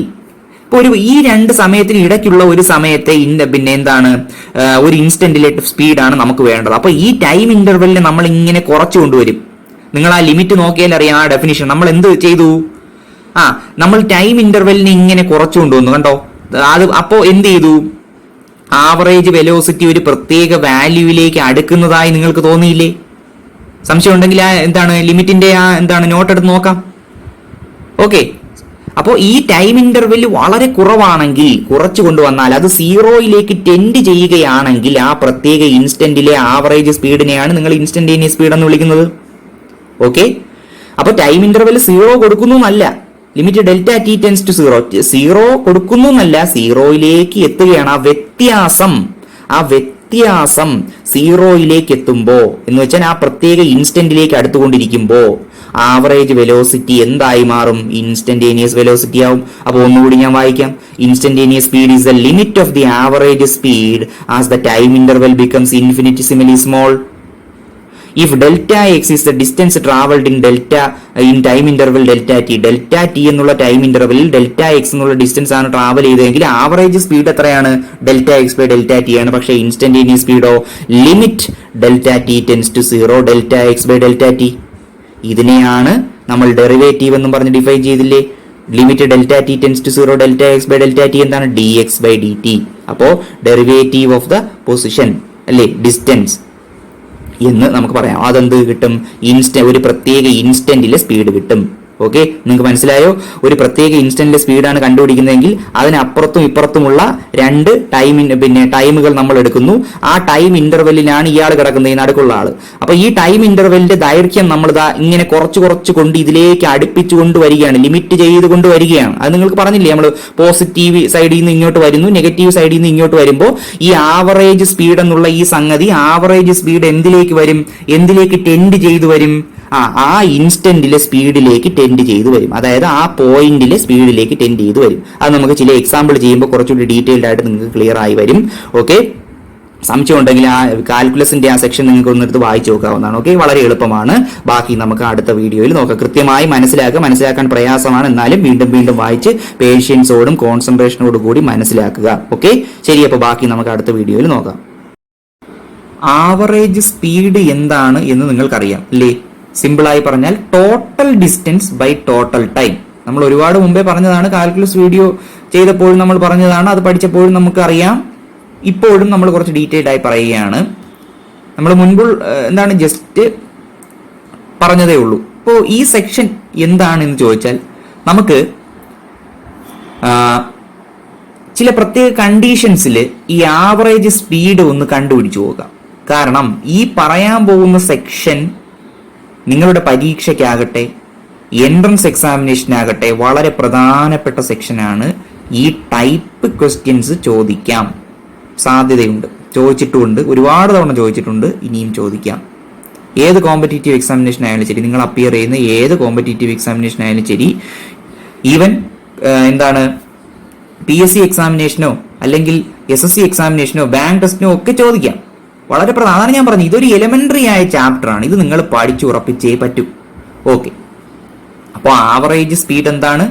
ഇപ്പോൾ ഈ രണ്ട് സമയത്തിന് ഇടയ്ക്കുള്ള ഒരു സമയത്തെ പിന്നെ എന്താണ്, ഒരു ഇൻസ്റ്റന്റിലെ സ്പീഡാണ് നമുക്ക് വേണ്ടത്. അപ്പൊ ഈ ടൈം ഇന്റർവെല്ലിനെ നമ്മൾ ഇങ്ങനെ കുറച്ചു കൊണ്ടുവരും. നിങ്ങൾ ആ ലിമിറ്റ് നോക്കിയാൽ അറിയാം ആ ഡെഫിനിഷൻ. നമ്മൾ എന്ത് ചെയ്തു? നമ്മൾ ടൈം ഇന്റർവെല്ലിനെ ഇങ്ങനെ കുറച്ചു കൊണ്ടുവന്നു. കണ്ടോ, അത് അപ്പോ എന്ത് ചെയ്തു? ആവറേജ് വെലോസിറ്റി ഒരു പ്രത്യേക വാല്യൂവിലേക്ക് അടുക്കുന്നതായി നിങ്ങൾക്ക് തോന്നിയില്ലേ? സംശയം ഉണ്ടെങ്കിൽ എന്താണ് ലിമിറ്റിന്റെ എന്താണ് നോട്ട് എടുത്ത് നോക്കാം. ഓക്കെ, അപ്പോൾ ഈ ടൈം ഇന്റർവെൽ വളരെ കുറവാണെങ്കിൽ, കുറച്ചു കൊണ്ടുവന്നാൽ അത് സീറോയിലേക്ക് ടെൻഡ് ചെയ്യുകയാണെങ്കിൽ ആ പ്രത്യേക ഇൻസ്റ്റന്റിലെ ആവറേജ് സ്പീഡിനെയാണ് നിങ്ങൾ ഇൻസ്റ്റന്റേനിയസ് സ്പീഡ് എന്ന് വിളിക്കുന്നത്. ഓക്കെ, അപ്പൊ ടൈം ഇന്റർവെൽ സീറോ കൊടുക്കുന്നു എന്നല്ല, limit delta T tends to zero കൊടുക്കുന്നു എന്നല്ല, സീറോയിലേക്ക് എത്തുകയാണ്. ആ വ്യത്യാസം സീറോയിലേക്ക് എത്തുമ്പോ എന്ന് വെച്ചാൽ ആ പ്രത്യേക ഇൻസ്റ്റന്റിലേക്ക് അടുത്തുകൊണ്ടിരിക്കുമ്പോ ആവറേജ് വെലോസിറ്റി എന്തായി മാറും? ഇൻസ്റ്റന്റേനിയസ് വെലോസിറ്റി ആവും. അപ്പൊ ഒന്നുകൂടി ഞാൻ വായിക്കാം. Instantaneous speed is the limit of the average speed as the time interval becomes infinitesimally small. If delta x is the distance traveled in time interval delta t എന്നുള്ള ടൈം ഇന്റർവെലിൽ ഡെൽറ്റ എക്സ് എന്നുള്ള ഡിസ്റ്റൻസ് ആണ് ട്രാവൽ ചെയ്തതെങ്കിൽ ആവറേജ് സ്പീഡ് എത്രയാണ്? Delta x by delta t ആണ്. പക്ഷേ ഇൻസ്റ്റന്റേനിയസ് സ്പീഡോ limit delta T tends to zero delta x by delta t. ഇതിനെയാണ് നമ്മൾ ഡെറിവേറ്റീവ് എന്നും പറഞ്ഞ് ഡിഫൈൻ ചെയ്തില്ലേ? Limit delta T tends to zero delta x by delta t എന്താണ്? D x by d t. അപ്പോ ഡെറിവേറ്റീവ് ഓഫ് ദ പൊസിഷൻ അല്ലേ, ഡിസ്റ്റൻസ് എന്ന് നമുക്ക് പറയാം. അതെന്ത് കിട്ടും? ഒരു പ്രത്യേക ഇൻസ്റ്റന്റിലെ സ്പീഡ് കിട്ടും. ഓക്കെ, നിങ്ങൾക്ക് മനസ്സിലായോ? ഒരു പ്രത്യേക ഇൻസ്റ്റന്റിലെ സ്പീഡാണ് കണ്ടുപിടിക്കുന്നതെങ്കിൽ അതിനപ്പുറത്തും ഇപ്പുറത്തുമുള്ള രണ്ട് ടൈമുകൾ നമ്മൾ എടുക്കുന്നു. ആ ടൈം ഇന്റർവെല്ലിലാണ് ഇയാൾ കിടക്കുന്നത്, ഈ നടുക്കുള്ള ആള്. അപ്പൊ ഈ ടൈം ഇന്റർവെല്ലിന്റെ ദൈർഘ്യം നമ്മൾ ഇങ്ങനെ കുറച്ച് കൊണ്ട് ഇതിലേക്ക് അടുപ്പിച്ചു കൊണ്ടുവരികയാണ്, ലിമിറ്റ് ചെയ്ത് കൊണ്ടുവരികയാണ്. അത് നിങ്ങൾക്ക് പറഞ്ഞില്ലേ, നമ്മൾ പോസിറ്റീവ് സൈഡിൽ നിന്ന് ഇങ്ങോട്ട് വരുന്നു, നെഗറ്റീവ് സൈഡിൽ നിന്ന് ഇങ്ങോട്ട് വരുമ്പോൾ ഈ ആവറേജ് സ്പീഡ് എന്നുള്ള ഈ സംഗതി, ആവറേജ് സ്പീഡ് എന്തിലേക്ക് വരും? എന്തിലേക്ക് ടെൻഡ് ചെയ്തു വരും? ആ ഇൻസ്റ്റന്റിലെ സ്പീഡിലേക്ക് ടെൻഡ് ചെയ്തു വരും. അതായത് ആ പോയിന്റിലെ സ്പീഡിലേക്ക് ടെൻഡ് ചെയ്തു വരും. അത് നമുക്ക് ചില എക്സാമ്പിൾ ചെയ്യുമ്പോൾ കുറച്ചുകൂടി ഡീറ്റെയിൽഡ് ആയിട്ട് നിങ്ങൾക്ക് ക്ലിയർ ആയി വരും. ഓക്കെ, സംശയം ഉണ്ടെങ്കിൽ ആ കാൽക്കുലസിന്റെ ആ സെക്ഷൻ നിങ്ങൾക്ക് ഒന്നെടുത്ത് വായിച്ചു നോക്കാവുന്നതാണ്. ഓക്കെ, വളരെ എളുപ്പമാണ്. ബാക്കി നമുക്ക് അടുത്ത വീഡിയോയിൽ നോക്കാം. കൃത്യമായി മനസ്സിലാക്കാൻ പ്രയാസമാണ്, എന്നാലും വീണ്ടും വായിച്ച് പേഷ്യൻസോടും കോൺസെൻട്രേഷനോടും കൂടി മനസ്സിലാക്കുക. ഓക്കെ, ശരി. അപ്പൊ ബാക്കി നമുക്ക് അടുത്ത വീഡിയോയിൽ നോക്കാം. ആവറേജ് സ്പീഡ് എന്താണ് എന്ന് നിങ്ങൾക്കറിയാം അല്ലേ? സിമ്പിളായി പറഞ്ഞാൽ total distance by total time. നമ്മൾ ഒരുപാട് മുമ്പേ പറഞ്ഞതാണ്, കാൽക്കുലസ് വീഡിയോ ചെയ്തപ്പോഴും നമ്മൾ പറഞ്ഞതാണ്, അത് പഠിച്ചപ്പോഴും നമുക്കറിയാം. ഇപ്പോഴും നമ്മൾ കുറച്ച് ഡീറ്റെയിൽഡ് ആയി പറയുകയാണ്. നമ്മൾ മുൻപ് എന്താണ് ജസ്റ്റ് പറഞ്ഞതേ ഉള്ളൂ. ഇപ്പോൾ ഈ സെക്ഷൻ എന്താണെന്ന് ചോദിച്ചാൽ നമുക്ക് ചില പ്രത്യേക കണ്ടീഷൻസിൽ ഈ ആവറേജ് സ്പീഡ് ഒന്ന് കണ്ടുപിടിച്ചു പോകാം. കാരണം ഈ പറയാൻ പോകുന്ന സെക്ഷൻ നിങ്ങളുടെ പരീക്ഷയ്ക്കാകട്ടെ എൻട്രൻസ് എക്സാമിനേഷനാകട്ടെ വളരെ പ്രധാനപ്പെട്ട സെക്ഷനാണ്. ഈ ടൈപ്പ് ക്വസ്റ്റ്യൻസ് ചോദിക്കാം സാധ്യതയുണ്ട്, ചോദിച്ചിട്ടുമുണ്ട്, ഒരുപാട് തവണ ചോദിച്ചിട്ടുണ്ട്, ഇനിയും ചോദിക്കാം. ഏത് കോമ്പറ്റീറ്റീവ് എക്സാമിനേഷൻ ആയാലും ശരി, നിങ്ങൾ അപ്പിയർ ചെയ്യുന്ന ഏത് കോമ്പറ്റീറ്റീവ് എക്സാമിനേഷൻ ആയാലും ശരി, ഈവൻ PSC എക്സാമിനേഷനോ അല്ലെങ്കിൽ SSC എക്സാമിനേഷനോ ബാങ്ക് ടെസ്റ്റിനോ ഒക്കെ ചോദിക്കാം. വളരെ പ്രധാനമാണ്. ഞാൻ പറഞ്ഞു, ഇതൊരു എലിമെന്ററി ആയ ചാപ്റ്റർ ആണ്, ഇത് നിങ്ങൾ പഠിച്ചുറപ്പിച്ചേ പറ്റൂ. ഓക്കെ, അപ്പോൾ ആവറേജ് സ്പീഡ് എന്താണ്?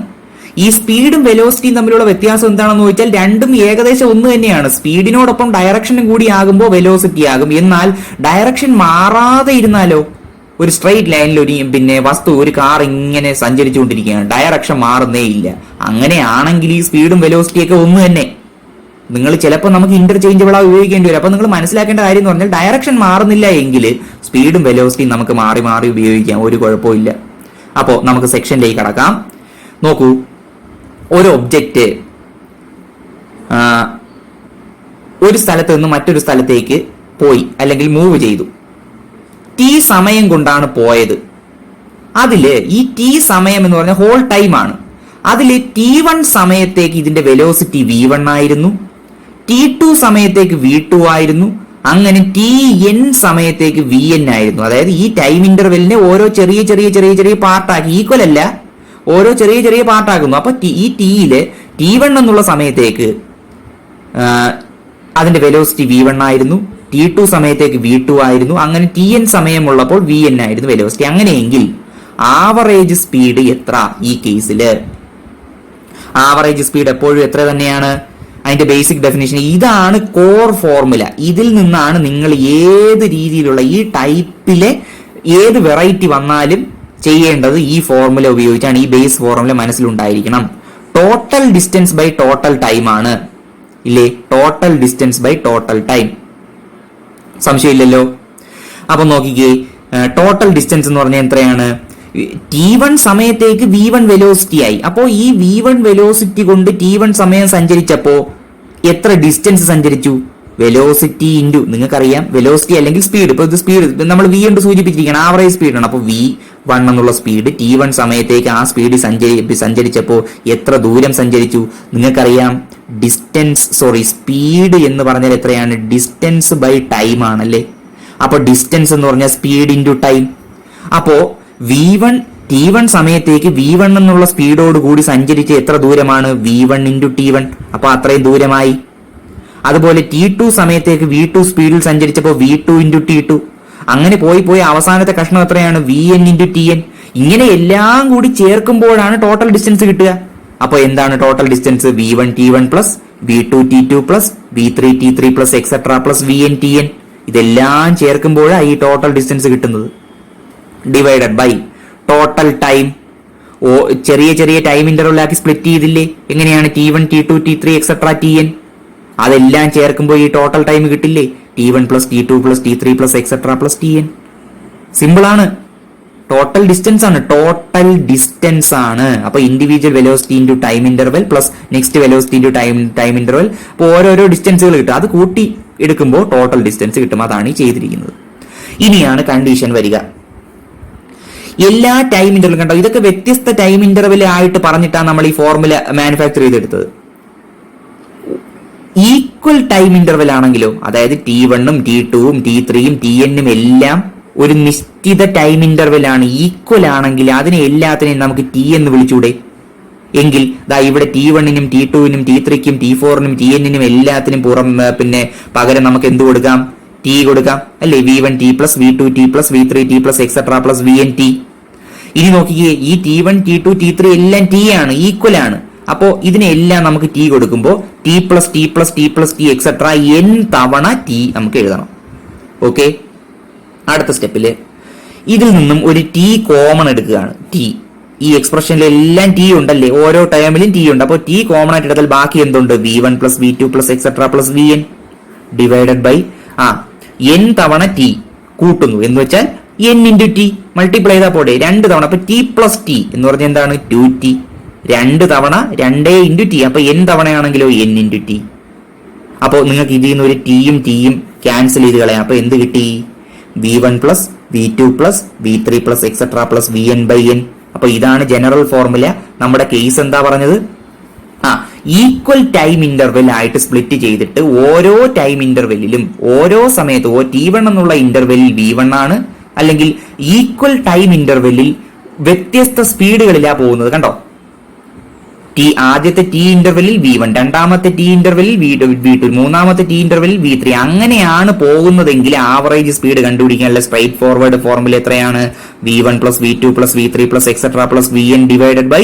ഈ സ്പീഡും വെലോസിറ്റിയും തമ്മിലുള്ള വ്യത്യാസം എന്താണെന്ന് ചോദിച്ചാൽ രണ്ടും ഏകദേശം ഒന്ന് തന്നെയാണ്. സ്പീഡിനോടൊപ്പം ഡയറക്ഷനും കൂടി ആകുമ്പോൾ വെലോസിറ്റി ആകും. എന്നാൽ ഡയറക്ഷൻ മാറാതെ ഇരുന്നാലോ, ഒരു സ്ട്രെയിറ്റ് ലൈനിൽ ഒരു കാർ ഇങ്ങനെ സഞ്ചരിച്ചുകൊണ്ടിരിക്കുകയാണ്, ഡയറക്ഷൻ മാറുന്നേ ഇല്ല. അങ്ങനെയാണെങ്കിൽ ഈ സ്പീഡും വെലോസിറ്റിയൊക്കെ ഒന്ന് തന്നെ. നിങ്ങൾ ചിലപ്പോൾ നമുക്ക് ഇന്റർചേഞ്ചബിൾ ആയി ഉപയോഗിക്കേണ്ടി വരും. അപ്പൊ നിങ്ങൾ മനസ്സിലാക്കേണ്ട കാര്യം എന്ന് പറഞ്ഞാൽ ഡയറക്ഷൻ മാറുന്നില്ല എങ്കിൽ സ്പീഡും വെലോസിറ്റിയും നമുക്ക് മാറി ഉപയോഗിക്കാം, ഒരു കുഴപ്പമില്ല. അപ്പോൾ നമുക്ക് സെക്ഷനിലേക്ക് കടക്കാം. നോക്കൂ, ഒരു ഒബ്ജക്റ്റ് ഒരു സ്ഥലത്ത് നിന്ന് മറ്റൊരു സ്ഥലത്തേക്ക് പോയി അല്ലെങ്കിൽ മൂവ് ചെയ്തു. ടി സമയം കൊണ്ടാണ് പോയത്. അതില് ഈ ടി സമയം എന്ന് പറഞ്ഞ ഹോൾ ടൈം ആണ്. അതിൽ T1 സമയത്തേക്ക് ഇതിന്റെ വെലോസിറ്റി V1 ആയിരുന്നു, T2 സമയത്തേക്ക് V2 ആയിരുന്നു, അങ്ങനെ Tn സമയത്തേക്ക് Vn ആയിരുന്നു. അതായത് ഈ ടൈം ഇന്റർവെല്ലിനെ ഓരോ ചെറിയ ചെറിയ ചെറിയ ചെറിയ പാർട്ടാക്കി, ഈക്വൽ അല്ല, ഓരോ ചെറിയ ചെറിയ പാർട്ടാക്കുന്നു. അപ്പൊ ഈ ടിയില് T1 എന്നുള്ള സമയത്തേക്ക് അതിന്റെ വെലോസിറ്റി V1 ആയിരുന്നു, T2 സമയത്തേക്ക് V2 ആയിരുന്നു, അങ്ങനെ Tn സമയമുള്ളപ്പോൾ Vn ആയിരുന്നു വെലോസിറ്റി. അങ്ങനെയെങ്കിൽ ആവറേജ് സ്പീഡ് എത്ര? ഈ കേസില് ആവറേജ് സ്പീഡ് എപ്പോഴും എത്ര തന്നെയാണ്? അതിന്റെ ബേസിക് ഡെഫിനിഷൻ ഇതാണ്, കോർ ഫോർമുല. ഇതിൽ നിന്നാണ് നിങ്ങൾ ഏത് രീതിയിലുള്ള ഈ ടൈപ്പിലെ ഏത് വെറൈറ്റി വന്നാലും ചെയ്യേണ്ടത് ഈ ഫോർമുല ഉപയോഗിച്ചാണ്. ഈ ബേസ് ഫോർമുല മനസ്സിലുണ്ടായിരിക്കണം. Total distance by total time ആണ്, ഇല്ലേ? Total distance by total time, സംശയമില്ലല്ലോ. അപ്പൊ നോക്കിക്കേ, ടോട്ടൽ ഡിസ്റ്റൻസ് എന്ന് പറഞ്ഞാൽ എത്രയാണ്? T1 സമയത്തേക്ക് V1 വെലോസിറ്റി ആയി. അപ്പോൾ ഈ V1 വെലോസിറ്റി കൊണ്ട് T1 സമയം സഞ്ചരിച്ചപ്പോ എത്ര ഡിസ്റ്റൻസ് സഞ്ചരിച്ചു? വെലോസിറ്റി ഇൻറ്റു, നിങ്ങൾക്കറിയാം വെലോസിറ്റി അല്ലെങ്കിൽ സ്പീഡ്. ഇപ്പൊ ഇത് സ്പീഡ് നമ്മൾ V കൊണ്ട് സൂചിപ്പിച്ചിരിക്കണം, ആവറേജ് സ്പീഡാണ്. അപ്പോൾ V1 എന്നുള്ള സ്പീഡ് T1 സമയത്തേക്ക് ആ സ്പീഡ് സഞ്ചരിച്ചപ്പോൾ എത്ര ദൂരം സഞ്ചരിച്ചു? നിങ്ങൾക്കറിയാം സ്പീഡ് എന്ന് പറഞ്ഞാൽ എത്രയാണ്? ഡിസ്റ്റൻസ് ബൈ ടൈം ആണല്ലേ. അപ്പൊ ഡിസ്റ്റൻസ് എന്ന് പറഞ്ഞാൽ സ്പീഡ് ഇൻറ്റു ടൈം. അപ്പോ T1 സമയത്തേക്ക് V1 എന്നുള്ള സ്പീഡോട് കൂടി സഞ്ചരിച്ച് എത്ര ദൂരമാണ്? V1 into T1. അപ്പൊ അത്രയും ദൂരമായി. അതുപോലെ T2 സമയത്തേക്ക് V2 സ്പീഡിൽ സഞ്ചരിച്ചപ്പോൾ V2 ഇൻറ്റു T2. അങ്ങനെ പോയി അവസാനത്തെ കഷ്ണം എത്രയാണ്? Vn into Tn. ഇങ്ങനെ എല്ലാം കൂടി ചേർക്കുമ്പോഴാണ് ടോട്ടൽ ഡിസ്റ്റൻസ് കിട്ടുക. അപ്പൊ എന്താണ് total distance? V1 T1 plus V2 T2 plus V3 T3 plus etcetera plus Vn Tn. ഇതെല്ലാം ചേർക്കുമ്പോഴാണ് ഈ ടോട്ടൽ ഡിസ്റ്റൻസ് കിട്ടുന്നത്. Divided by total time. ചെറിയ ചെറിയ ടൈം ഇന്റർവെല്ലാക്കി സ്പ്ലിറ്റ് ചെയ്തില്ലേ? എങ്ങനെയാണ്? T1 T2 T3 etcetera Tn. അതെല്ലാം ചേർക്കുമ്പോൾ ഈ ടോട്ടൽ ടൈം കിട്ടില്ലേ? T1 plus T2 plus T3 plus etcetera plus Tn. Simple ആണ്. ടോട്ടൽ ഡിസ്റ്റൻസ് ആണ്, ടോട്ടൽ ഡിസ്റ്റൻസ് ആണ്. അപ്പൊ individual velocity into time interval plus next velocity into time interval. അപ്പോൾ ഓരോരോ ഡിസ്റ്റൻസുകൾ കിട്ടും, അത് കൂട്ടി എടുക്കുമ്പോൾ ടോട്ടൽ ഡിസ്റ്റൻസ് കിട്ടും. അതാണ് ഈ ചെയ്തിരിക്കുന്നത്. ഇനിയാണ് കണ്ടീഷൻ വരിക. എല്ലാ ടൈം ഇന്റർവെൽ കണ്ടോ, ഇതൊക്കെ വ്യത്യസ്ത ടൈം ഇന്റർവെൽ ആയിട്ട് പറഞ്ഞിട്ടാണ് നമ്മൾ ഈ ഫോർമുല മാനുഫാക്ചർ ചെയ്തെടുത്തത്. ഈക്വൽ ടൈം ഇന്റർവെൽ ആണെങ്കിലോ, അതായത് T1ഉം T2ഉം T3ഉം Tnഉം എല്ലാം ഒരു നിശ്ചിത ടൈം ഇന്റർവെൽ ആണ്, ഈക്വൽ ആണെങ്കിൽ അതിനെ എല്ലാത്തിനെയും നമുക്ക് T എന്ന് വിളിച്ചൂടെ? എങ്കിൽ ദാ ഇവിടെ T1നും T2നും T3ക്കും T4നും Tnനും എല്ലാത്തിനും പകരം നമുക്ക് എന്ത് കൊടുക്കാം? T കൊടുക്കാം അല്ലേ? V1 T plus V2 T plus V3 T plus etcetera plus Vn T. ഇനി നോക്കിക്കേ, ഈ T1 T2 T3 എല്ലാം T ആണ്, ഈക്വൽ ആണ്. അപ്പോ ഇതിനെല്ലാം നമുക്ക് T കൊടുക്കുമ്പോൾ T plus T plus T plus T etcetera n തവണ T നമുക്ക് എഴുതണം. ഓക്കെ, അടുത്ത സ്റ്റെപ്പില് ഇതിൽ നിന്നും ഒരു T കോമൺ എടുക്കുകയാണ്. T ഈ എക്സ്പ്രഷനിൽ എല്ലാം T ഉണ്ടല്ലേ, ഓരോ ടൈമിലും T ഉണ്ട്. അപ്പോൾ T കോമൺ ആയിട്ട് എടുത്താൽ ബാക്കി എന്തുണ്ട്? V1 plus V2 plus etcetera plus Vn divided by n തവണ T കൂട്ടുന്നു എന്ന് വെച്ചാൽ n ഇൻറ്റു T മൾട്ടിപ്ലൈ ചെയ്താൽ പോട്ടെ 2 തവണ. അപ്പൊ T പ്ലസ് T എന്ന് പറഞ്ഞാൽ എന്താണ്? 2T. 2 തവണ 2 ഇൻറ്റു T. അപ്പൊ n തവണയാണെങ്കിലോ n ഇൻറ്റു T. അപ്പോൾ നിങ്ങൾക്ക് ഇതിൽ നിന്ന് ഒരു Tയും Tയും ക്യാൻസൽ ചെയ്ത് കളയാം. അപ്പൊ എന്ത് കിട്ടി? V1 plus V2 plus V3 plus etcetera plus Vn by n. അപ്പൊ ഇതാണ് ജനറൽ ഫോർമുല. നമ്മുടെ കേസ് എന്താ പറഞ്ഞത്? ഈക്വൽ ടൈം ഇന്റർവെൽ ആയിട്ട് സ്പ്ലിറ്റ് ചെയ്തിട്ട് ഓരോ ടൈം ഇന്റർവെല്ലിലും ഓരോ സമയത്ത് T1 എന്നുള്ള ഇന്റർവെല്ലിൽ V1 ആണ്, അല്ലെങ്കിൽ ഈക്വൽ ടൈം ഇന്റർവെല്ലിൽ വ്യത്യസ്ത സ്പീഡുകളിലാ പോകുന്നത്. കണ്ടോ, ആദ്യത്തെ T ഇന്റർവെല്ലിൽ V1, രണ്ടാമത്തെ T ഇന്റർവെല്ലിൽ V2, മൂന്നാമത്തെ T ഇന്റർവെല്ലിൽ V3. അങ്ങനെയാണ് പോകുന്നതെങ്കിൽ ആവറേജ് സ്പീഡ് കണ്ടുപിടിക്കാനുള്ള സ്ട്രൈറ്റ് ഫോർവേഡ് ഫോർമുല എത്രയാണ്? V1 plus V2 plus V3 plus etcetera plus Vn divided by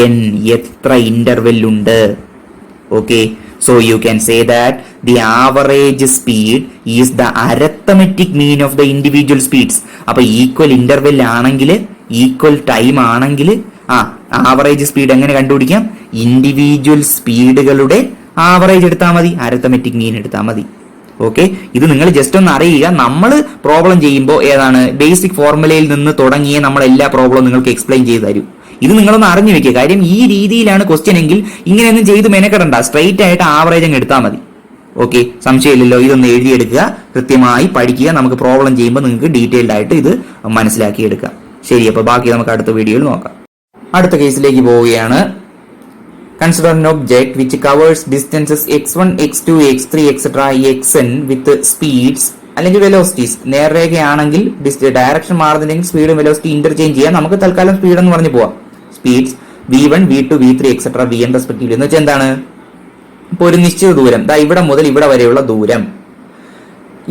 n. എത്ര ഇന്റർവെൽ ഉണ്ട്? Okay, so you can say that the average speed is the arithmetic mean of the individual speeds. അപ്പൊ ഈക്വൽ ഇന്റർവെൽ ആണെങ്കിൽ, ഈക്വൽ ടൈം ആണെങ്കിൽ ആവറേജ് സ്പീഡ് എങ്ങനെ കണ്ടുപിടിക്കാം? ഇൻഡിവിജ്വൽ സ്പീഡുകളുടെ ആവറേജ് എടുത്താൽ മതി, അരിത്തമെറ്റിക് മീൻ എടുത്താൽ മതി. ഓക്കെ, ഇത് നിങ്ങൾ ജസ്റ്റ് ഒന്ന് അറിയുക. നമ്മൾ പ്രോബ്ലം ചെയ്യുമ്പോൾ ഏതാണ് ബേസിക് ഫോർമുലയിൽ നിന്ന് തുടങ്ങിയ നമ്മൾ എല്ലാ പ്രോബ്ലവും നിങ്ങൾക്ക് എക്സ്പ്ലെയിൻ ചെയ്ത് തരും. ഇത് നിങ്ങളൊന്ന് അറിഞ്ഞു വെക്കുക. കാര്യം ഈ രീതിയിലാണ് ക്വസ്റ്റ്യൻ എങ്കിൽ ഇങ്ങനെയൊന്നും ചെയ്ത് മെനക്കെടണ്ട, സ്ട്രെയിറ്റ് ആയിട്ട് ആവറേജ് അങ്ങ് എടുത്താൽ മതി. ഓക്കെ, സംശയമില്ലല്ലോ. ഇതൊന്ന് എഴുതിയെടുക്കുക, കൃത്യമായി പഠിക്കുക. നമുക്ക് പ്രോബ്ലം ചെയ്യുമ്പോൾ നിങ്ങൾക്ക് ഡീറ്റെയിൽഡ് ആയിട്ട് ഇത് മനസ്സിലാക്കി എടുക്കാം. ശരി, അപ്പൊ ബാക്കി നമുക്ക് അടുത്ത വീഡിയോയിൽ നോക്കാം. അടുത്ത കേസിലേക്ക് പോവുകയാണ്. Consider an object which covers distances x1, x2, x3, etc. xn with speeds അല്ലെങ്കിൽ വെലോസിറ്റീസ്. നേർരേഖയാണെങ്കിൽ ഡയറക്ഷൻ മാറുന്നില്ലെങ്കിൽ സ്പീഡും വെലോസിറ്റി ഇന്റർചേഞ്ച് ചെയ്യാം. നമുക്ക് തൽക്കാലം സ്പീഡ് എന്ന് പറഞ്ഞു പോവാം. Speeds v1, v2, v3, etcetera vn respectively എന്ന് വെച്ചാൽ എന്താണ്? ഇപ്പൊ ഒരു നിശ്ചിത ദൂരം, ഇവിടെ മുതൽ ഇവിടെ വരെയുള്ള ദൂരം,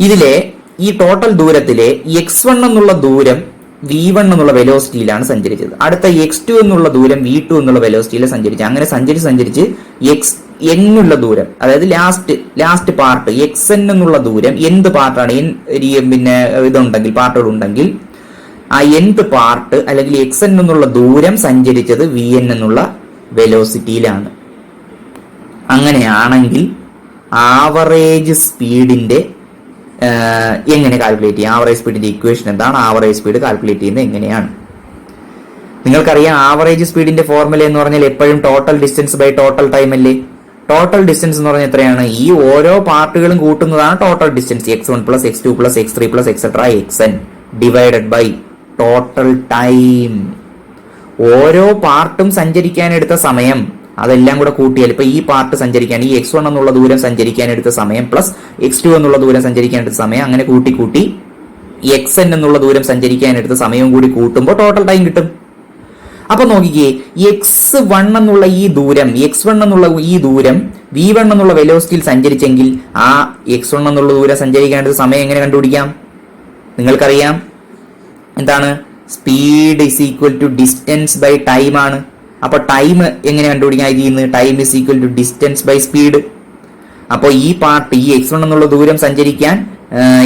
ഇതിലെ ഈ ടോട്ടൽ ദൂരത്തിലെ x1 എന്നുള്ള ദൂരം v1 എന്നുള്ള വെലോസിറ്റിയിലാണ് സഞ്ചരിച്ചത്. അടുത്ത x2 എന്നുള്ള ദൂരം v2 എന്നുള്ള വെലോസിറ്റിയിൽ സഞ്ചരിച്ചു. അങ്ങനെ സഞ്ചരിച്ച് എന്നുള്ള ദൂരം, അതായത് ലാസ്റ്റ് പാർട്ട് xn എന്നുള്ള ദൂരം, എന്ത് പാർട്ടാണ് പിന്നെ ഇതുണ്ടെങ്കിൽ പാർട്ടുകൾ ഉണ്ടെങ്കിൽ ആ nth പാർട്ട് അല്ലെങ്കിൽ xn എന്നുള്ള ദൂരം സഞ്ചരിച്ചത് vn എന്നുള്ള വെലോസിറ്റിയിലാണ്. അങ്ങനെയാണെങ്കിൽ ആവറേജ് സ്പീഡിന്റെ എങ്ങനെ കാൽക്കുലേറ്റ് ചെയ്യാം? ആവറേജ് സ്പീഡിന്റെ ഇക്വേഷൻ എന്താണ്? ആവറേജ് സ്പീഡ് കാൽക്കുലേറ്റ് ചെയ്യുന്നത് എങ്ങനെയാണ്? നിങ്ങൾക്കറിയാം, ആവറേജ് സ്പീഡിന്റെ ഫോർമുല എന്ന് പറഞ്ഞാൽ എപ്പോഴും total distance by total time അല്ലേ? ടോട്ടൽ ഡിസ്റ്റൻസ് എന്ന് പറഞ്ഞാൽ എത്രയാണ്? ഈ ഓരോ പാർട്ടുകളും കൂട്ടുന്നതാണ് total distance. x1 plus x2 plus x3 plus etcetera xn divided by total time. ഓരോ പാർട്ടും സഞ്ചരിക്കാൻ എടുത്ത സമയം അതെല്ലാം കൂടെ കൂട്ടിയാൽ ഇപ്പൊ ഈ പാർട്ട് സഞ്ചരിക്കാൻ, ഈ x1 എന്നുള്ള ദൂരം സഞ്ചരിക്കാൻ എടുത്ത സമയം പ്ലസ് x2 എന്നുള്ള ദൂരം സഞ്ചരിക്കാൻ എടുത്ത സമയം, അങ്ങനെ കൂട്ടി xn എന്നുള്ള ദൂരം സഞ്ചരിക്കാൻ എടുത്ത സമയവും കൂടി കൂട്ടുമ്പോൾ ടോട്ടൽ ടൈം കിട്ടും. അപ്പൊ നോക്കിക്കേ, x1 എന്നുള്ള ഈ ദൂരം v1 എന്നുള്ള വെലോസിറ്റിയിൽ സഞ്ചരിച്ചെങ്കിൽ ആ x1 എന്നുള്ള ദൂരം സഞ്ചരിക്കാൻ എടുത്ത സമയം എങ്ങനെ കണ്ടുപിടിക്കാം? നിങ്ങൾക്കറിയാം എന്താണ്? Speed is equal to distance by time ആണ്. അപ്പൊ ടൈം എങ്ങനെ കണ്ടുപിടിക്കാൻ? ഇതിന്ന് time is equal to distance by speed. അപ്പോൾ ഈ പാർട്ട്, ഈ x1 എന്നുള്ള ദൂരം സഞ്ചരിക്കാൻ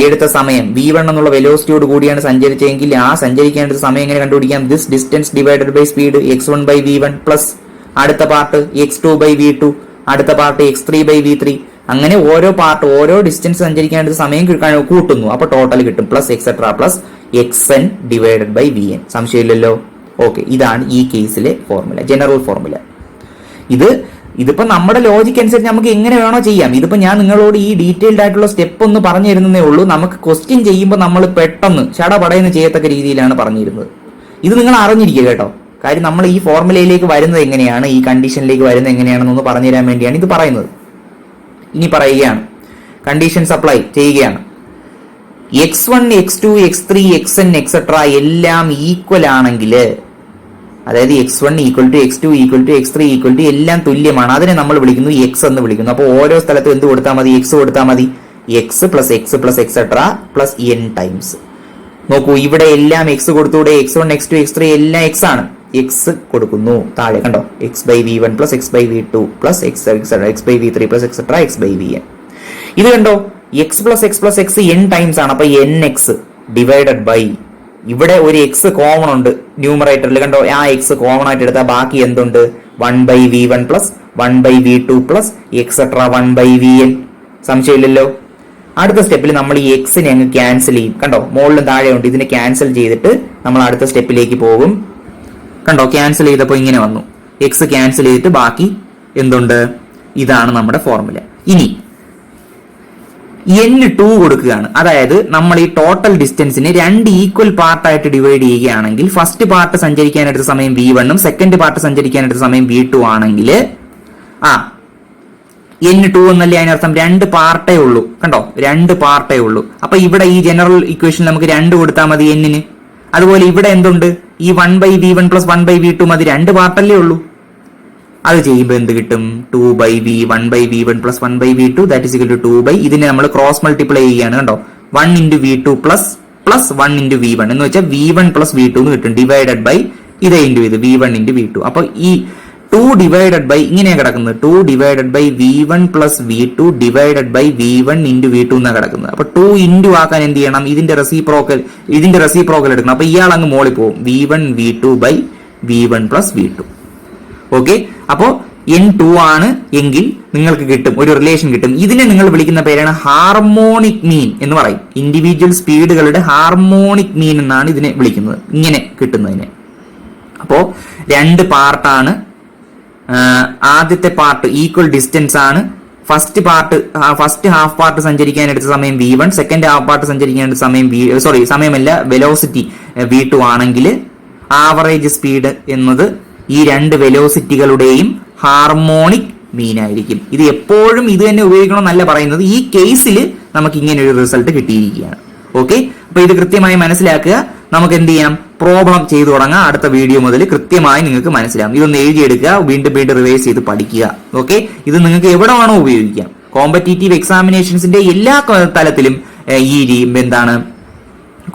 എടുത്ത സമയം v1 എന്നുള്ള വെലോസിറ്റിയോട് കൂടിയാണ് സഞ്ചരിച്ചെങ്കിൽ ആ സഞ്ചരിക്കാൻ എടുത്ത സമയം എങ്ങനെ കണ്ടുപിടിക്കാം? This distance divided by speed x1 by v1 plus അടുത്ത പാർട്ട് x2 ബൈ v2, അടുത്ത പാർട്ട് x3 ബൈ v3. അങ്ങനെ ഓരോ പാർട്ട് ഓരോ ഡിസ്റ്റൻസ് സഞ്ചരിക്കാൻ എടുത്ത സമയം കൂട്ടുന്നു. അപ്പൊ ടോട്ടൽ കിട്ടും plus etcetera plus xn divided by vn. സംശയമില്ലല്ലോ? ഓക്കെ, ഇതാണ് ഈ കേസിലെ ഫോർമുല, ജനറൽ ഫോർമുല. ഇതിപ്പോ നമ്മുടെ ലോജിക്ക് അനുസരിച്ച് നമുക്ക് എങ്ങനെ വേണോ ചെയ്യാം. ഇതിപ്പോ ഞാൻ നിങ്ങളോട് ഈ ഡീറ്റെയിൽഡ് ആയിട്ടുള്ള സ്റ്റെപ്പ് ഒന്ന് പറഞ്ഞു തരുന്നേ ഉള്ളൂ. നമുക്ക് ക്വസ്റ്റ്യൻ ചെയ്യുമ്പോൾ നമ്മൾ പെട്ടെന്ന് ചടപടയെന്ന് ചെയ്യത്തക്ക രീതിയിലാണ് പറഞ്ഞിരുന്നത്. ഇത് നിങ്ങൾ അറിഞ്ഞിരിക്കുക കേട്ടോ. കാര്യം നമ്മൾ ഈ ഫോർമുലയിലേക്ക് വരുന്നത് എങ്ങനെയാണ്, ഈ കണ്ടീഷനിലേക്ക് വരുന്നത് എങ്ങനെയാണെന്നൊന്ന് പറഞ്ഞു തരാൻ വേണ്ടിയാണ് ഇത് പറയുന്നത്. ഇനി പറയുകയാണ്, കണ്ടീഷൻ സപ്ലൈ ചെയ്യുകയാണ്. x1, x2, x3, xn etcetera എല്ലാം ഈക്വൽ ആണെങ്കിൽ, അതായത് x1 equal to x2 equal to x3 equal to എല്ലാം തുല്യമാണ്, അതിനെ നമ്മൾ വിളിക്കുന്നു x എന്ന് വിളിക്കുന്നു. അപ്പോൾ ഓരോ സ്ഥലത്തും എന്ത് കൊടുത്താൽ മതി? x കൊടുത്താൽ മതി. x plus etcetera plus n times. നോക്കൂ, ഇവിടെ എല്ലാം x കൊടുത്തൂടെ? x1, x2, x3 എല്ലാം x ആണ്. x കൊടുക്കുന്നു താഴെ, കണ്ടോ? x by v1 plus x by v2 plus x by v3 plus etcetera x by vn. ഇത് കണ്ടോ? x plus x n times ആണ്. അപ്പൊ nx ഡിവൈഡഡ് ബൈ, ഇവിടെ ഒരു x കോമൺ ഉണ്ട് ന്യൂമറേറ്ററിൽ, കണ്ടോ? ആ x കോമൺ ആയിട്ട് എടുത്താൽ ബാക്കി എന്തുണ്ട്? 1 by v1 plus 1 by v2 plus etcetera 1 by vn. സംശയമില്ലല്ലോ? അടുത്ത സ്റ്റെപ്പിൽ നമ്മൾ ഈ എക്സിനെ അങ്ങ് ക്യാൻസൽ ചെയ്യും. കണ്ടോ? മുകളിലും താഴെ ഉണ്ട്. ഇതിനെ ക്യാൻസൽ ചെയ്തിട്ട് നമ്മൾ അടുത്ത സ്റ്റെപ്പിലേക്ക് പോകും. കണ്ടോ? ക്യാൻസൽ ചെയ്തപ്പോൾ ഇങ്ങനെ വന്നു. എക്സ് ക്യാൻസൽ ചെയ്തിട്ട് ബാക്കി എന്തുണ്ട്? ഇതാണ് നമ്മുടെ ഫോർമുല. ഇനി n2 കൊടുക്കുകയാണ്. അതായത് നമ്മൾ ഈ ടോട്ടൽ ഡിസ്റ്റൻസിനെ 2 ഈക്വൽ പാർട്ടായിട്ട് ഡിവൈഡ് ചെയ്യുകയാണെങ്കിൽ ഫസ്റ്റ് പാർട്ട് സഞ്ചരിക്കാൻ എടുത്ത സമയം v1 ഉം സെക്കൻഡ് പാർട്ട് സഞ്ചരിക്കാൻ എടുത്ത സമയം v2 ആണെങ്കിൽ n2 എന്നല്ലേ അതിനർത്ഥം? 2 പാർട്ടേ ഉള്ളൂ. കണ്ടോ? 2 പാർട്ടേ ഉള്ളൂ. അപ്പൊ ഇവിടെ ഈ ജനറൽ ഇക്വേഷൻ നമുക്ക് 2 കൊടുത്താൽ മതി n-ന്. അതുപോലെ ഇവിടെ എന്തുണ്ട്? ഈ 1 by v1 plus 1 by v2 മതി. 2 പാർട്ടല്ലേ ഉള്ളൂ. അത് ചെയ്യുമ്പോൾ എന്ത് കിട്ടും? 2 by v1 by v1 plus 1 by v2 that is equal to 2 by, ഇതിനെ നമ്മൾ ക്രോസ് മൾട്ടിപ്ലൈ ചെയ്യുകയാണ്. കണ്ടോ? 1 into v2 plus 1 into v1 എന്ന് വെച്ചാൽ v1 പ്ലസ് v2 എന്ന് കിട്ടും. ഡിവൈഡഡ് ബൈ ഇത് ഇൻറ്റു ഇത് v1 ഇൻറ്റു v2. അപ്പൊ ഈ 2 ഡിവൈഡഡ് ബൈ ഇങ്ങനെയാണ് കിടക്കുന്നത്. 2 divided by v1 plus v2 divided by v1 into v2 എന്നാണ് കിടക്കുന്നത്. അപ്പൊ 2 ഇൻറ്റു ആക്കാൻ എന്ത് ചെയ്യണം? ഇതിന്റെ റെസിപ്രോക്കൽ എടുക്കണം. അപ്പൊ ഇയാൾ അങ്ങ് മോളിൽ പോകും. v1 v2 by v1 plus v2. Okay, അപ്പോ n2 ആണ് എങ്കിൽ നിങ്ങൾക്ക് കിട്ടും, ഒരു റിലേഷൻ കിട്ടും. ഇതിനെ നിങ്ങൾ വിളിക്കുന്ന പേരാണ് ഹാർമോണിക് മീൻ എന്ന് പറയും. ഇൻഡിവിജ്വൽ സ്പീഡുകളുടെ ഹാർമോണിക് മീൻ എന്നാണ് ഇതിനെ വിളിക്കുന്നത്. ഇങ്ങനെ കിട്ടുന്നതിനെ അപ്പോ 2 പാർട്ടാണ്. ആദ്യത്തെ പാർട്ട് ഈക്വൽ ഡിസ്റ്റൻസ് ആണ്. ഫസ്റ്റ് ഹാഫ് പാർട്ട് സഞ്ചരിക്കാൻ എടുത്ത സമയം v1, സെക്കൻഡ് ഹാഫ് പാർട്ട് സഞ്ചരിക്കാൻ എടുത്ത സമയം സമയമല്ല വെലോസിറ്റി v2 ആണെങ്കിൽ ആവറേജ് സ്പീഡ് എന്നത് ഈ 2 വെലോസിറ്റികളുടെയും ഹാർമോണിക് മീൻ ആയിരിക്കും. ഇത് എപ്പോഴും ഇത് തന്നെ ഉപയോഗിക്കണമെന്നല്ല പറയുന്നത്, ഈ കേസിൽ നമുക്ക് ഇങ്ങനെ ഒരു റിസൾട്ട് കിട്ടിയിരിക്കുകയാണ്. ഓക്കെ, അപ്പൊ ഇത് കൃത്യമായി മനസ്സിലാക്കുക. നമുക്ക് എന്ത് ചെയ്യാം, പ്രോബ്ലം ചെയ്തു തുടങ്ങാം. അടുത്ത വീഡിയോ മുതൽ കൃത്യമായി നിങ്ങൾക്ക് മനസ്സിലാവും. ഇതൊന്ന് എഴുതിയെടുക്കുക, വീണ്ടും റിവൈസ് ചെയ്ത് പഠിക്കുക. ഓക്കെ, ഇത് നിങ്ങൾക്ക് എവിടെ വേണോ ഉപയോഗിക്കാം. കോമ്പറ്റീറ്റീവ് എക്സാമിനേഷൻസിന്റെ എല്ലാ തലത്തിലും ഈ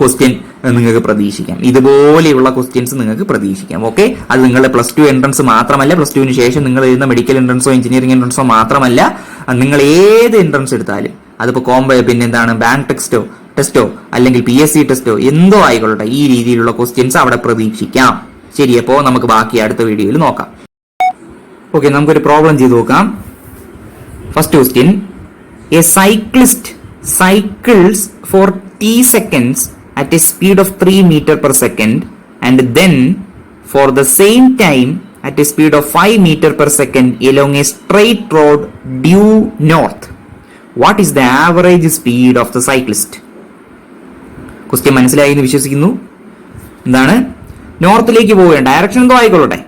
ക്വസ്റ്റ്യൻ നിങ്ങൾക്ക് പ്രതീക്ഷിക്കാം. ഇതുപോലെയുള്ള ക്വസ്റ്റ്യൻസ് നിങ്ങൾക്ക് പ്രതീക്ഷിക്കാം. ഓക്കെ, അത് നിങ്ങളുടെ +2 എൻട്രൻസ് മാത്രമല്ല, +2 ശേഷം നിങ്ങൾ എഴുതുന്ന മെഡിക്കൽ എൻട്രൻസോ എഞ്ചിനീയറിംഗ് എൻട്രൻസോ മാത്രമല്ല, നിങ്ങൾ ഏത് എൻട്രൻസ് എടുത്താലും അതിപ്പോ ബാങ്ക് ടെസ്റ്റോ അല്ലെങ്കിൽ PSC ടെസ്റ്റോ എന്തോ ആയിക്കൊള്ളട്ടെ, ഈ രീതിയിലുള്ള ക്വസ്റ്റ്യൻസ് അവിടെ പ്രതീക്ഷിക്കാം. ശരി, അപ്പോ നമുക്ക് ബാക്കി അടുത്ത വീഡിയോയിൽ നോക്കാം. ഓക്കെ, നമുക്കൊരു പ്രോബ്ലം ചെയ്ത് നോക്കാം. First question, A cyclist cycles for t seconds at a speed of 3 meter per second and then for the same time at a speed of 5 meter per second along a straight road due north. What is the average speed of the cyclist? Question മനസ്സിലായി എന്ന് വിശ്വസിക്കുന്നു. എന്താണ്, നോർത്തിലേക്ക് പോവുകയാണ്. ഡയറക്ഷൻ എന്തോ ആയിക്കൊള്ളട്ടെ,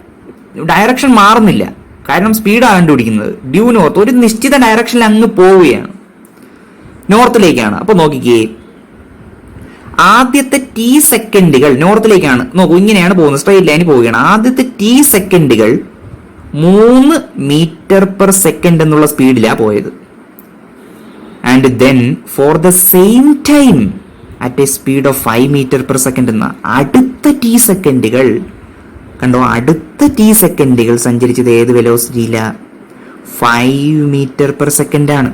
ഡയറക്ഷൻ മാറുന്നില്ല, കാരണം സ്പീഡാണ് കണ്ടുപിടിക്കുന്നത്. ഡ്യൂ നോർത്ത്, ഒരു നിശ്ചിത ഡയറക്ഷനിൽ അങ്ങ് പോവുകയാണ്, നോർത്തിലേക്കാണ്. അപ്പൊ നോക്കിക്കേ, ആദ്യത്തെ t സെക്കൻഡുകൾ നോർത്തിലേക്കാണ്. നോക്കൂ, ഇങ്ങനെയാണ് പോകുന്നത്, സ്ട്രെയിറ്റ് ലൈനിൽ പോവുകയാണ്. ആദ്യത്തെ t സെക്കൻഡുകൾ 3 മീറ്റർ പെർ സെക്കൻഡ് എന്നുള്ള സ്പീഡിലാണ് പോയത്. And then for the same time at a speed of 5 metre per second എന്ന അടുത്ത t സെക്കൻഡുകൾ കണ്ടോ, അടുത്ത t സെക്കൻഡുകൾ സഞ്ചരിച്ചത് ഏത് വെലോസിറ്റിയില? 5 മീറ്റർ പെർ സെക്കൻഡ് ആണ്.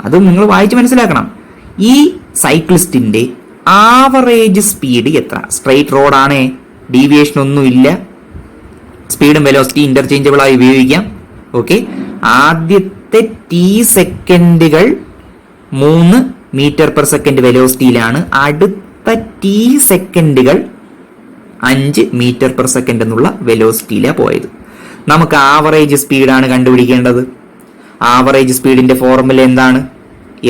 അതും നിങ്ങൾ വായിച്ച് മനസ്സിലാക്കണം. ഈ സൈക്ലിസ്റ്റിന്റെ ആവറേജ് സ്പീഡ് എത്ര? സ്ട്രെയിറ്റ് റോഡാണേ, ഡീവിയേഷൻ ഒന്നും ഇല്ല, സ്പീഡും വെലോസിറ്റി ഇന്റർചേഞ്ചബിൾ ആയി ഉപയോഗിക്കാം. ഓക്കെ, ആദ്യത്തെ t സെക്കൻഡുകൾ 3 മീറ്റർ പെർ സെക്കൻഡ് വെലോസിറ്റിയിലാണ്, അടുത്ത t സെക്കൻഡുകൾ 5 മീറ്റർ പെർ സെക്കൻഡ് എന്നുള്ള വെലോസിറ്റിയിലാണ് പോയത്. നമുക്ക് ആവറേജ് സ്പീഡാണ് കണ്ടുപിടിക്കേണ്ടത്. ആവറേജ് സ്പീഡിന്റെ ഫോർമുല എന്താണ്?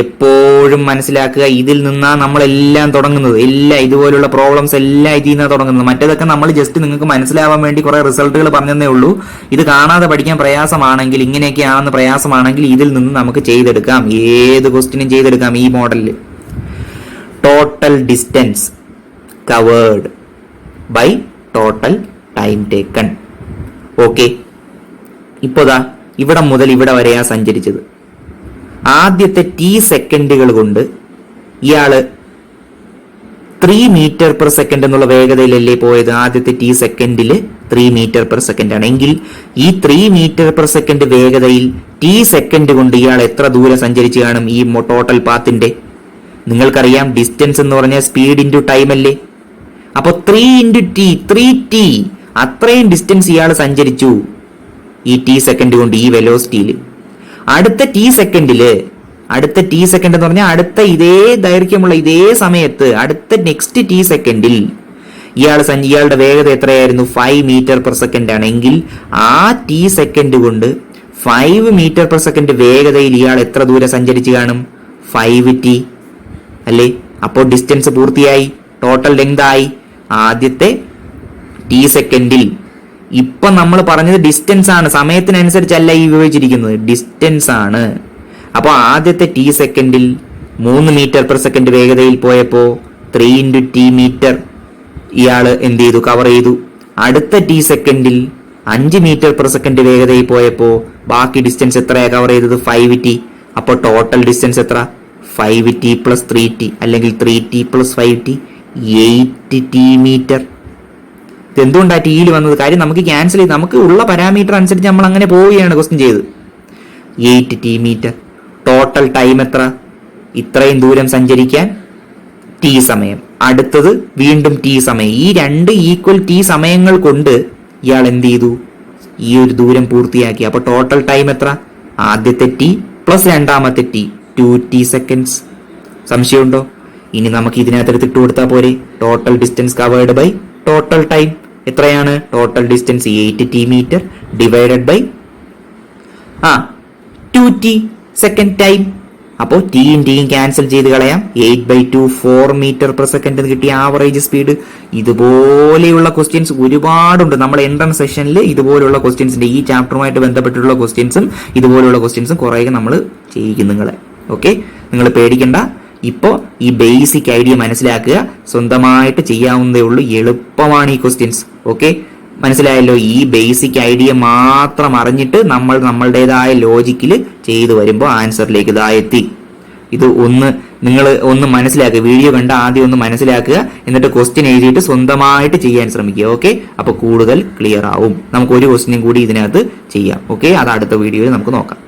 എപ്പോഴും മനസ്സിലാക്കുക, ഇതിൽ നിന്നാണ് നമ്മളെല്ലാം തുടങ്ങുന്നത്. എല്ലാം ഇതുപോലുള്ള പ്രോബ്ലംസ് എല്ലാം ഇതിൽ നിന്നാണ് തുടങ്ങുന്നത്. മറ്റേതൊക്കെ നമ്മൾ ജസ്റ്റ് നിങ്ങൾക്ക് മനസ്സിലാവാൻ വേണ്ടി കുറെ റിസൾട്ടുകൾ പറഞ്ഞതേ ഉള്ളൂ. ഇത് കാണാതെ പഠിക്കാൻ പ്രയാസമാണെങ്കിൽ, ഇങ്ങനെയൊക്കെയാണെന്ന് പ്രയാസമാണെങ്കിൽ ഇതിൽ നിന്ന് നമുക്ക് ചെയ്തെടുക്കാം. ഏത് ക്വസ്റ്റ്യനും ചെയ്തെടുക്കാം ഈ മോഡലിൽ. Total distance covered by total time taken. Okay, ഇപ്പോതാ ഇവിടെ മുതൽ ഇവിടെ വരെയാ സഞ്ചരിച്ചത്. ആദ്യത്തെ t സെക്കൻഡുകൾ കൊണ്ട് ഇയാള് 3 മീറ്റർ പെർ സെക്കൻഡ് എന്നുള്ള വേഗതയിലല്ലേ പോയത്. ആദ്യത്തെ t സെക്കൻഡില് 3 മീറ്റർ പെർ സെക്കൻഡ് ആണ് എങ്കിൽ ഈ 3 മീറ്റർ പെർ സെക്കൻഡ് വേഗതയിൽ t സെക്കൻഡ് കൊണ്ട് ഇയാൾ എത്ര ദൂരം സഞ്ചരിച്ചു കാണും? ഈ ടോട്ടൽ പാത്തിന്റെ നിങ്ങൾക്കറിയാം, ഡിസ്റ്റൻസ് എന്ന് പറഞ്ഞാൽ സ്പീഡ് ഇൻറ്റു ടൈം അല്ലേ. അപ്പൊ 3 ഇൻറ്റു t, 3t, അത്രയും ഡിസ്റ്റൻസ് ഇയാൾ സഞ്ചരിച്ചു ഈ t സെക്കൻഡ് കൊണ്ട്, ഈ വെലോസിറ്റിയിൽ. അടുത്ത t സെക്കൻഡില്, അടുത്ത t സെക്കൻഡ് എന്ന് പറഞ്ഞാൽ അടുത്ത ഇതേ ദൈർഘ്യമുള്ള ഇതേ സമയത്ത് അടുത്ത നെക്സ്റ്റ് t സെക്കൻഡിൽ ഇയാളുടെ വേഗത എത്രയായിരുന്നു? 5 മീറ്റർ പെർ സെക്കൻഡ് ആണെങ്കിൽ ആ t സെക്കൻഡ് കൊണ്ട് 5 മീറ്റർ പെർ സെക്കൻഡ് വേഗതയിൽ ഇയാൾ എത്ര ദൂരം സഞ്ചരിച്ചു കാണും? 5t അല്ലേ. അപ്പോൾ ഡിസ്റ്റൻസ് പൂർത്തിയായി, ടോട്ടൽ ലെങ്ത് ആയി. ആദ്യത്തെ t സെക്കൻഡിൽ, ഇപ്പൊ നമ്മൾ പറഞ്ഞത് ഡിസ്റ്റൻസ് ആണ്, സമയത്തിനനുസരിച്ചല്ല ഈ ഉപയോഗിച്ചിരിക്കുന്നത്, ഡിസ്റ്റൻസ് ആണ്. അപ്പൊ ആദ്യത്തെ t സെക്കൻഡിൽ 3 മീറ്റർ പെർ സെക്കൻഡ് വേഗതയിൽ പോയപ്പോ 3 ഇൻറ്റു t മീറ്റർ ഇയാള് എന്ത് ചെയ്തു? കവർ ചെയ്തു. അടുത്ത t സെക്കൻഡിൽ 5 മീറ്റർ പെർ സെക്കൻഡ് വേഗതയിൽ പോയപ്പോ ബാക്കി ഡിസ്റ്റൻസ് എത്രയാ കവർ ചെയ്തത്? 5t. അപ്പൊ ടോട്ടൽ ഡിസ്റ്റൻസ് എത്ര? 5t പ്ലസ് 3t അല്ലെങ്കിൽ 3t plus 5t, 8t metre. എന്തുകൊണ്ടാണ് ടിയിൽ വന്നത്? കാര്യം നമുക്ക് ക്യാൻസൽ ചെയ്ത് നമുക്ക് ഉള്ള പാരാമീറ്റർ അനുസരിച്ച് നമ്മൾ അങ്ങനെ പോവുകയാണ് ക്വസ്റ്റ്യൻ ചെയ്ത്. 8t metre. ടോട്ടൽ ടൈം എത്ര? ഇത്രയും ദൂരം സഞ്ചരിക്കാൻ t സമയം, അടുത്തത് വീണ്ടും t സമയം. ഈ 2 ഈക്വൽ t സമയങ്ങൾ കൊണ്ട് ഇയാൾ എന്ത് ചെയ്തു? ഈ ഒരു ദൂരം പൂർത്തിയാക്കി. അപ്പൊ ടോട്ടൽ ടൈം എത്ര? ആദ്യത്തെ t പ്ലസ് രണ്ടാമത്തെ t, 2t സെക്കൻഡ്സ്. സംശയമുണ്ടോ? ഇനി നമുക്ക് ഇതിനകത്ത് ഇട്ട് കൊടുത്താൽ പോരെ? Total distance covered by total time. എത്രയാണ്? Total distance 8t metre divided by 2t second time. അപ്പോൾ ടിയും ടിയും ക്യാൻസൽ ചെയ്ത് കളയാം. 8/2 4 മീറ്റർ പെർ സെക്കൻഡ് എന്ന് കിട്ടിയ ആവറേജ് സ്പീഡ്. ഇതുപോലെയുള്ള ക്വസ്റ്റ്യൻസ് ഒരുപാടുണ്ട്. നമ്മൾ എൻട്രൻസ് സെഷനിൽ ഇതുപോലുള്ള ക്വസ്റ്റ്യൻസിന്റെ ഈ ചാപ്റ്ററുമായിട്ട് ബന്ധപ്പെട്ടിട്ടുള്ള ക്വസ്റ്റ്യൻസും ഇതുപോലുള്ള ക്വസ്റ്റ്യൻസും കുറെ നമ്മൾ ചെയ്യിക്കും നിങ്ങളെ. ഓക്കെ, നിങ്ങൾ പേടിക്കണ്ട. ഇപ്പോൾ ഈ ബേസിക് ഐഡിയ മനസ്സിലാക്കുക. സ്വന്തമായിട്ട് ചെയ്യാവുന്നതേ ഉള്ളൂ. എളുപ്പമാണ് ഈ ക്വസ്റ്റ്യൻസ്. ഓക്കെ, മനസ്സിലായല്ലോ? ഈ ബേസിക് ഐഡിയ മാത്രം അറിഞ്ഞിട്ട് നമ്മൾ നമ്മളുടേതായ ലോജിക്കിൽ ചെയ്തു വരുമ്പോൾ ആൻസറിലേക്ക് ഇതാ എത്തി. ഇത് നിങ്ങൾ ഒന്ന് മനസ്സിലാക്കുക. വീഡിയോ കണ്ട ആദ്യം ഒന്ന് മനസ്സിലാക്കുക, എന്നിട്ട് ക്വസ്റ്റ്യൻ എഴുതിയിട്ട് സ്വന്തമായിട്ട് ചെയ്യാൻ ശ്രമിക്കുക. ഓക്കെ, അപ്പൊ കൂടുതൽ ക്ലിയർ ആവും. നമുക്ക് ഒരു ക്വസ്റ്റ്യനും കൂടി ഇതിനകത്ത് ചെയ്യാം. ഓക്കെ, അത് അടുത്ത വീഡിയോയിൽ നമുക്ക് നോക്കാം.